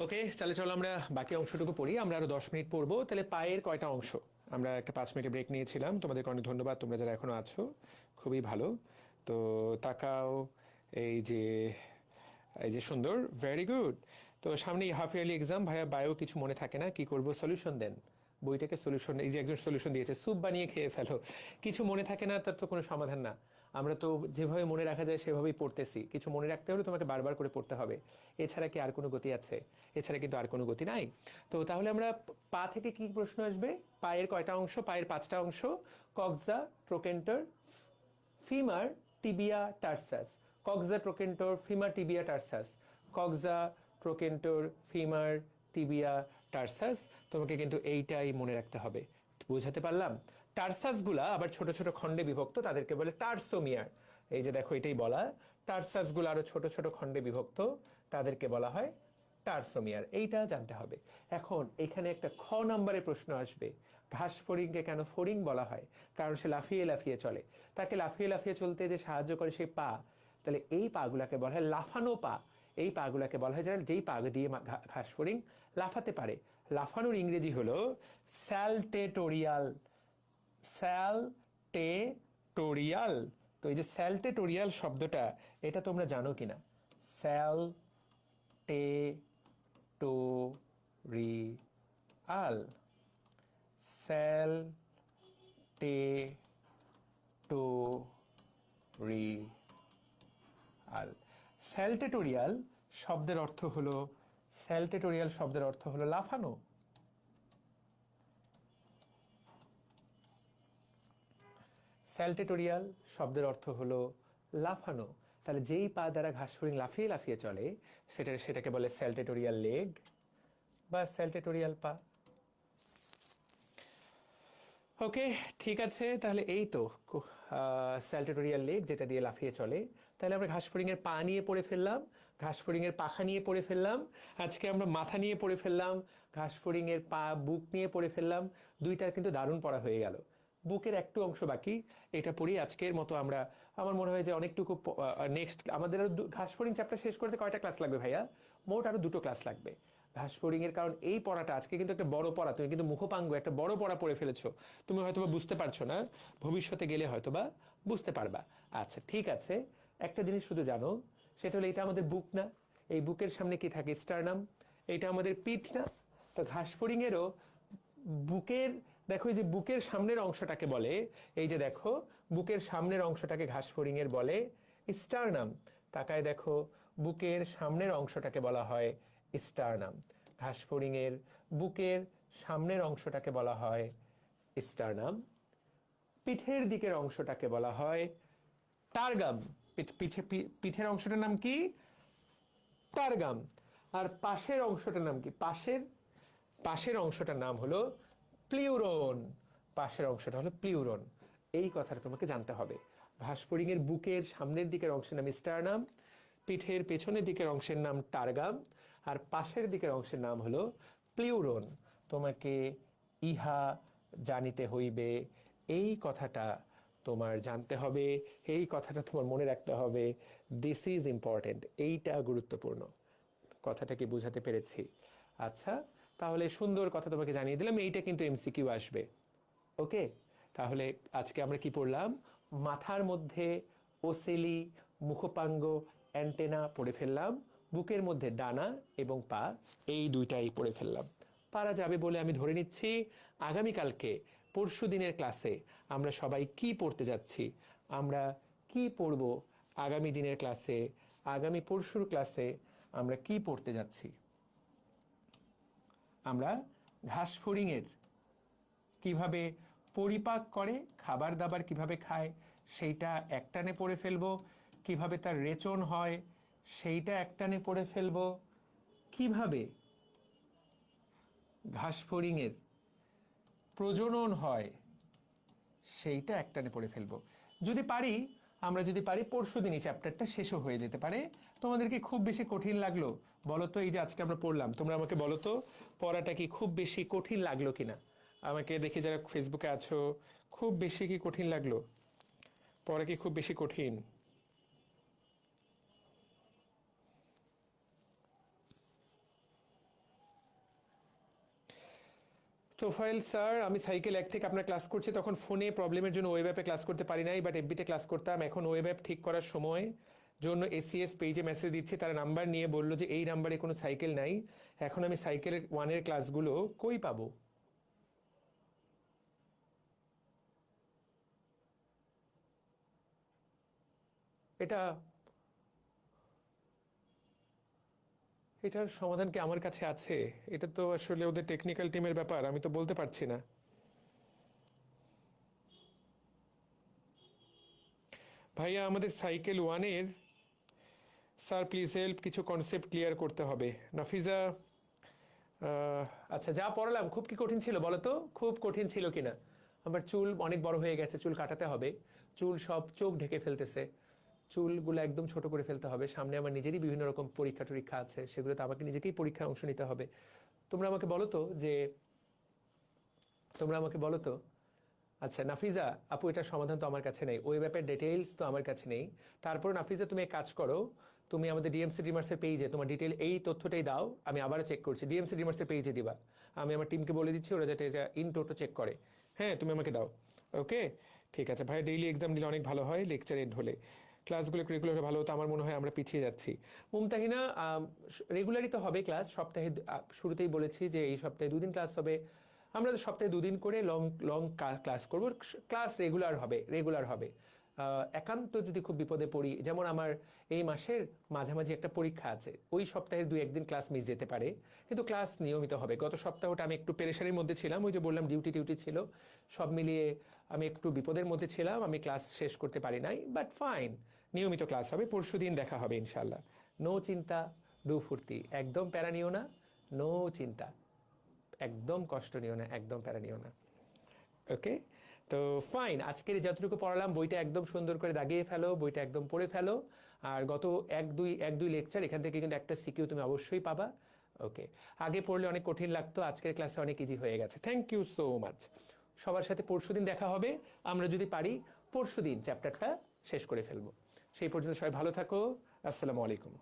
Speaker 1: Okay, তাহলে চলো আমরা বাকি অংশটুকু পড়ি। আমরা আরো 10 মিনিট পড়বো। তাহলে পায়ের কয়টা অংশ? আমরা একটা 5 মিনিটের ব্রেক নিয়েছিলাম। তোমাদেরকে অনেক ধন্যবাদ, তোমরা যারা এখনো আছো, খুবই ভালো। তো তাকাও, এই যে এই যে সুন্দর, ভেরি গুড। তো সামনে হাফ ইয়ারলি এক্সাম, ভাইয়া বায়ো কিছু মনে থাকে না, কি করব? সলিউশন দেন। বইটাকে সলিউশন, এই যে একজন সলিউশন দিয়েছে, স্যুপ বানিয়ে খেয়ে ফেলো। কিছু মনে থাকে না, তার তো কোনো সমাধান না। আমরা তো যেভাবে মনে রাখা যায় সেভাবেই পড়তেছি। কিছু মনে রাখতে হলে তোমাকে বারবার করে পড়তে হবে। এছাড়া কি আর কোনো গতি আছে? এছাড়া কিন্তু আর কোনো গতি নাই। তো তাহলে আমরা পা থেকে কি প্রশ্ন আসবে? পায়ের কয়টা অংশ? পায়ের 5টা অংশ: কক্সা, ট্রোকেন্টার, femur, tibia, টার্সাস। কক্সা, ট্রোকেন্টর, femur, tibia, টার্সাস। কক্সা, ট্রোকেন্টর, femur, tibia, টার্সাস। তোমাকে কিন্তু এইটাই মনে রাখতে হবে। বুঝাতে পারলাম? টার্সাসগুলা আবার ছোট ছোট খণ্ডে বিভক্ত, তাদেরকে বলে টার্সোমিয়ার। এই যে দেখো, এটাই বলা, টার্সাসগুলো আরো ছোট ছোট খণ্ডে বিভক্ত, তাদেরকে বলা হয় টার্সোমিয়ার। এইটা জানতে হবে। এখন এখানে একটা খ নাম্বারের প্রশ্ন আসবে, ঘাস ফড়িংকে কেন ফড়িং বলা হয়? কারণ সে লাফিয়ে লাফিয়ে চলে। তাকে লাফিয়ে লাফিয়ে চলতে যে সাহায্য করে সেই পা, তাহলে এই পাগুলাকে বলা হয় লাফানো পা। এই পাগুলাকে বলা হয় যেই পা দিয়ে ঘাস ফড়িং লাফাতে পারে। লাফানোর ইংরেজি হলো স্যালটেটোরিয়াল। স্যালটেটোরিয়াল। তো এই যে স্যালটেটোরিয়াল শব্দটা, এটা তোমরা জানো কিনা? স্যালটেটোরিয়াল, স্যালটেটোরিয়াল। স্যালটেটোরিয়াল শব্দের অর্থ হলো, স্যালটেটোরিয়াল শব্দের অর্থ হলো লাফানো। স্যালটেটোরিয়াল শব্দের অর্থ হলো লাফানো। তাহলে যেই পা দ্বারা ঘাস ফড়িং লাফিয়ে লাফিয়ে চলে, সেটাকে বলে স্যালটেটোরিয়াল লেগ বা স্যালটেটোরিয়াল পা। ওকে, ঠিক আছে। তাহলে এই তো স্যালটেটোরিয়াল লেগ, যেটা দিয়ে লাফিয়ে চলে। তাহলে আমরা ঘাস ফড়িং এর পা নিয়ে পড়ে ফেললাম, ঘাস ফড়িং এর পাখা নিয়ে পড়ে ফেললাম, আজকে আমরা মাথা নিয়ে পড়ে ফেললাম, ঘাস ফড়িং এর পা বুক নিয়ে পড়ে ফেললাম। দুইটা কিন্তু দারুণ পড়া হয়ে গেল। বুকের একটু অংশ বাকি, এটা পড়ি আজকের মতো আমরা। আমার মনে হয় যে অনেকটুকু নেক্সট আমাদের ঘাস ফড়িং চ্যাপ্টার শেষ করতে কয়টা ক্লাস লাগবে ভাইয়া? মোট আরো 2টো ক্লাস লাগবে ঘাস ফড়িং এর। কারণ এই পড়াটা আজকে কিন্তু একটা বড় পড়া, তুমি কিন্তু মুখপাঙ্গ একটা বড় পড়া পড়ে ফেলেছো। তুমি হয়তোবা বুঝতে পারছো না, ভবিষ্যতে গেলে হয়তোবা বুঝতে পারবা। আচ্ছা ঠিক আছে, একটা জিনিস শুধু জানো, সেটা হলো এটা আমাদের বুক না। এই বুকের সামনে কি থাকে? স্টারনাম। এটা আমাদের পিঠ না? তো ঘাস ফড়িং এরও বুকের, দেখো এই যে বুকের সামনের অংশটাকে বলে, এই যে দেখো, বুকের সামনের অংশটাকে ঘাস ফড়িং এর বলে স্টারনাম। তাকায় দেখো, বুকের সামনের অংশটাকে বলা হয় স্টারনাম। ঘাস ফড়িং এর বুকের সামনের অংশটাকে বলা হয় স্টারনাম। পিঠের দিকের অংশটাকে বলা হয় টারগাম। পিঠের অংশটার নাম কি? টারগাম। আর পাশের অংশটার নাম কি? পাশের অংশটার নাম হলো প্লিউরন। পাশের অংশটা হলো প্লিউরন। এই কথাটা তোমাকে জানতে হবে। ঘাস ফড়িং এর বুকের সামনের দিকের অংশের নাম স্টারনাম, পিঠের পেছনের দিকের অংশের নাম টারগাম, আর পাশের দিকের অংশের নাম হলো প্লিউরন। তোমাকে ইহা জানিতে হইবে, এই কথাটা তোমার জানতে হবে, এই কথাটা তোমার মনে রাখতে হবে। দিস ইজ ইম্পর্টেন্ট, এইটা গুরুত্বপূর্ণ। কথাটা কি বুঝাতে পেরেছি? আচ্ছা, তাহলে সুন্দর কথা তোমাকে জানিয়ে দিলাম, এইটা কিন্তু এমসিকিউ আসবে। ওকে, তাহলে আজকে আমরা কি পড়লাম? মাথার মধ্যে ওসেলি, মুখপাঙ্গ, অ্যান্টেনা পড়ে ফেললাম। বুকের মধ্যে ডানা এবং পা, এই দুইটাই পড়ে ফেললাম। পারা যাবে বলে আমি ধরে নিচ্ছি। আগামীকালকে, পরশু দিনের ক্লাসে আমরা সবাই কি পড়তে যাচ্ছি? আমরা কি পড়ব আগামী দিনের ক্লাসে? আগামী পরশুর ক্লাসে আমরা কি পড়তে যাচ্ছি? আমরা ঘাস ফড়িং এর কিভাবে পরিপাক করে, খাবার দাবার কিভাবে খায় সেইটা একটানে পড়ে ফেলবো। কিভাবে তার রেচন হয় সেইটা একটানে পড়ে ফেলবো। কিভাবে ঘাস ফড়িং এর প্রজনন হয় সেইটা একটানে পড়ে ফেলবো। যদি পারি, আমরা যদি পারি পরশুদিনই চ্যাপ্টারটা শেষও হয়ে যেতে পারে। তোমাদেরকে খুব বেশি কঠিন লাগলো বলো তো? এই যে আজকে আমরা পড়লাম, তোমরা আমাকে বলো তো, পড়াটা কি খুব বেশি কঠিন লাগলো কিনা? আমাকে দেখি যারা ফেসবুকে আছো, খুব বেশি কি কঠিন লাগলো? পড়া কি খুব বেশি কঠিন? তোফাইল স্যার, আমি সাইকেল 1 থেকে আপনার ক্লাস করছি, তখন ফোনে প্রবলেমের জন্য ওয়েব অ্যাপে ক্লাস করতে পারি নাই, বাট এফবিতে ক্লাস করতাম। এখন ওয়েব অ্যাপ ঠিক করার সময় জন্য এসিএস পেজে মেসেজ দিচ্ছে, তারা নাম্বার নিয়ে বললো যে এই নাম্বারে কোনো সাইকেল নাই। এখন আমি সাইকেলের 1-এর ক্লাসগুলো কই পাবো? এটা এটার সমাধান কি আমার কাছে আছে? এটা তো আসলে ওদের টেকনিক্যাল টিমের ব্যাপার, আমি তো বলতে পারছি না। ভাইয়া, আমাদের সাইকেল 1-এর স্যার প্লিজ হেল্প, কিছু কনসেপ্ট ক্লিয়ার করতে হবে। নাফিজা, আচ্ছা, যা পড়ালাম খুব কি কঠিন ছিল বলো তো? খুব কঠিন ছিল কিনা? আমার চুল অনেক বড় হয়ে গেছে, চুল কাটাতে হবে। চুল সব চোখ ঢেকে ফেলতেছে, চুলগুলো একদম ছোট করে ফেলতে হবে। সামনে আমার নিজেরই বিভিন্ন রকম পরীক্ষা টরীক্ষা আছে, সেগুলোতে আমাকে নিজেকেই পরীক্ষায় অংশ নিতে হবে। তোমরা আমাকে বলো তো যে তোমরা আমাকে বলো তো আচ্ছা নাফিজা আপু, এটার সমাধান তো আমার কাছে নেই, ওই ব্যাপারে ডিটেইলস তো আমার কাছে নেই। তারপর নাফিজা, তুমি এক কাজ করো, তুমি আমাদের ডিএমসি ড্রিমার্সের পেজে তোমার ডিটেল এই তথ্যটাই দাও, আমি আবারও চেক করছি। ডিএমসি ড্রিমার্সের পেজে দিবা, আমি আমার টিমকে বলে দিচ্ছি, ওরা যাতে এটা ইন টোটো চেক করে। হ্যাঁ, তুমি আমাকে দাও। ওকে, ঠিক আছে ভাই। ডেইলি এক্সাম দিলে অনেক ভালো হয়, লেকচার এন্ড হলে ক্লাসগুলো রেগুলার ভালো হতো। আমার মনে হয় আমরা পিছিয়ে যাচ্ছি। মুমতাহিনা, রেগুলারই তো হবে ক্লাস, সপ্তাহে শুরুতেই বলেছি যে এই সপ্তাহে 2 দিন ক্লাস হবে। আমরা তো সপ্তাহে 2 দিন করে লং লং ক্লাস করব। ক্লাস রেগুলার হবে, রেগুলার হবে। একান্ত যদি খুব বিপদে পড়ি, যেমন আমার এই মাসের মাঝামাঝি একটা পরীক্ষা আছে, ওই সপ্তাহের 2-1 দিন ক্লাস মিস যেতে পারে, কিন্তু ক্লাস নিয়মিত হবে। গত সপ্তাহটা আমি একটু পেরেশানির মধ্যে ছিলাম, ওই যে বললাম ডিউটি টিউটি ছিল, সব মিলিয়ে আমি একটু বিপদের মধ্যে ছিলাম, আমি ক্লাস শেষ করতে পারি নাই, বাট ফাইন, নিয়মিত ক্লাস হবে। পরশুদিন দেখা হবে ইনশাল্লাহ। নো চিন্তা, ডু ফুর্তি, একদম প্যারা নিও না, নো চিন্তা, একদম কষ্ট নিও না, একদম প্যারা নিও না। ওকে, তো ফাইন, আজকের যতটুকু পড়ালাম বইটা একদম সুন্দর করে দাগিয়ে ফেলো, বইটা একদম পড়ে ফেলো। আর গত 1-2 লেকচার এখান থেকে কিন্তু একটা সিকিউ তুমি অবশ্যই পাবা। ওকে, আগে পড়লে অনেক কঠিন লাগতো, আজকের ক্লাসে অনেক ইজি হয়ে গেছে। Thank you so much. সবার সাথে পরশুদিন দেখা হবে, আমরা যদি পারি পরশুদিন চ্যাপ্টারটা শেষ করে ফেলবো। সেই পর্যন্ত সবাই ভালো থাকো। আসসালামু আলাইকুম।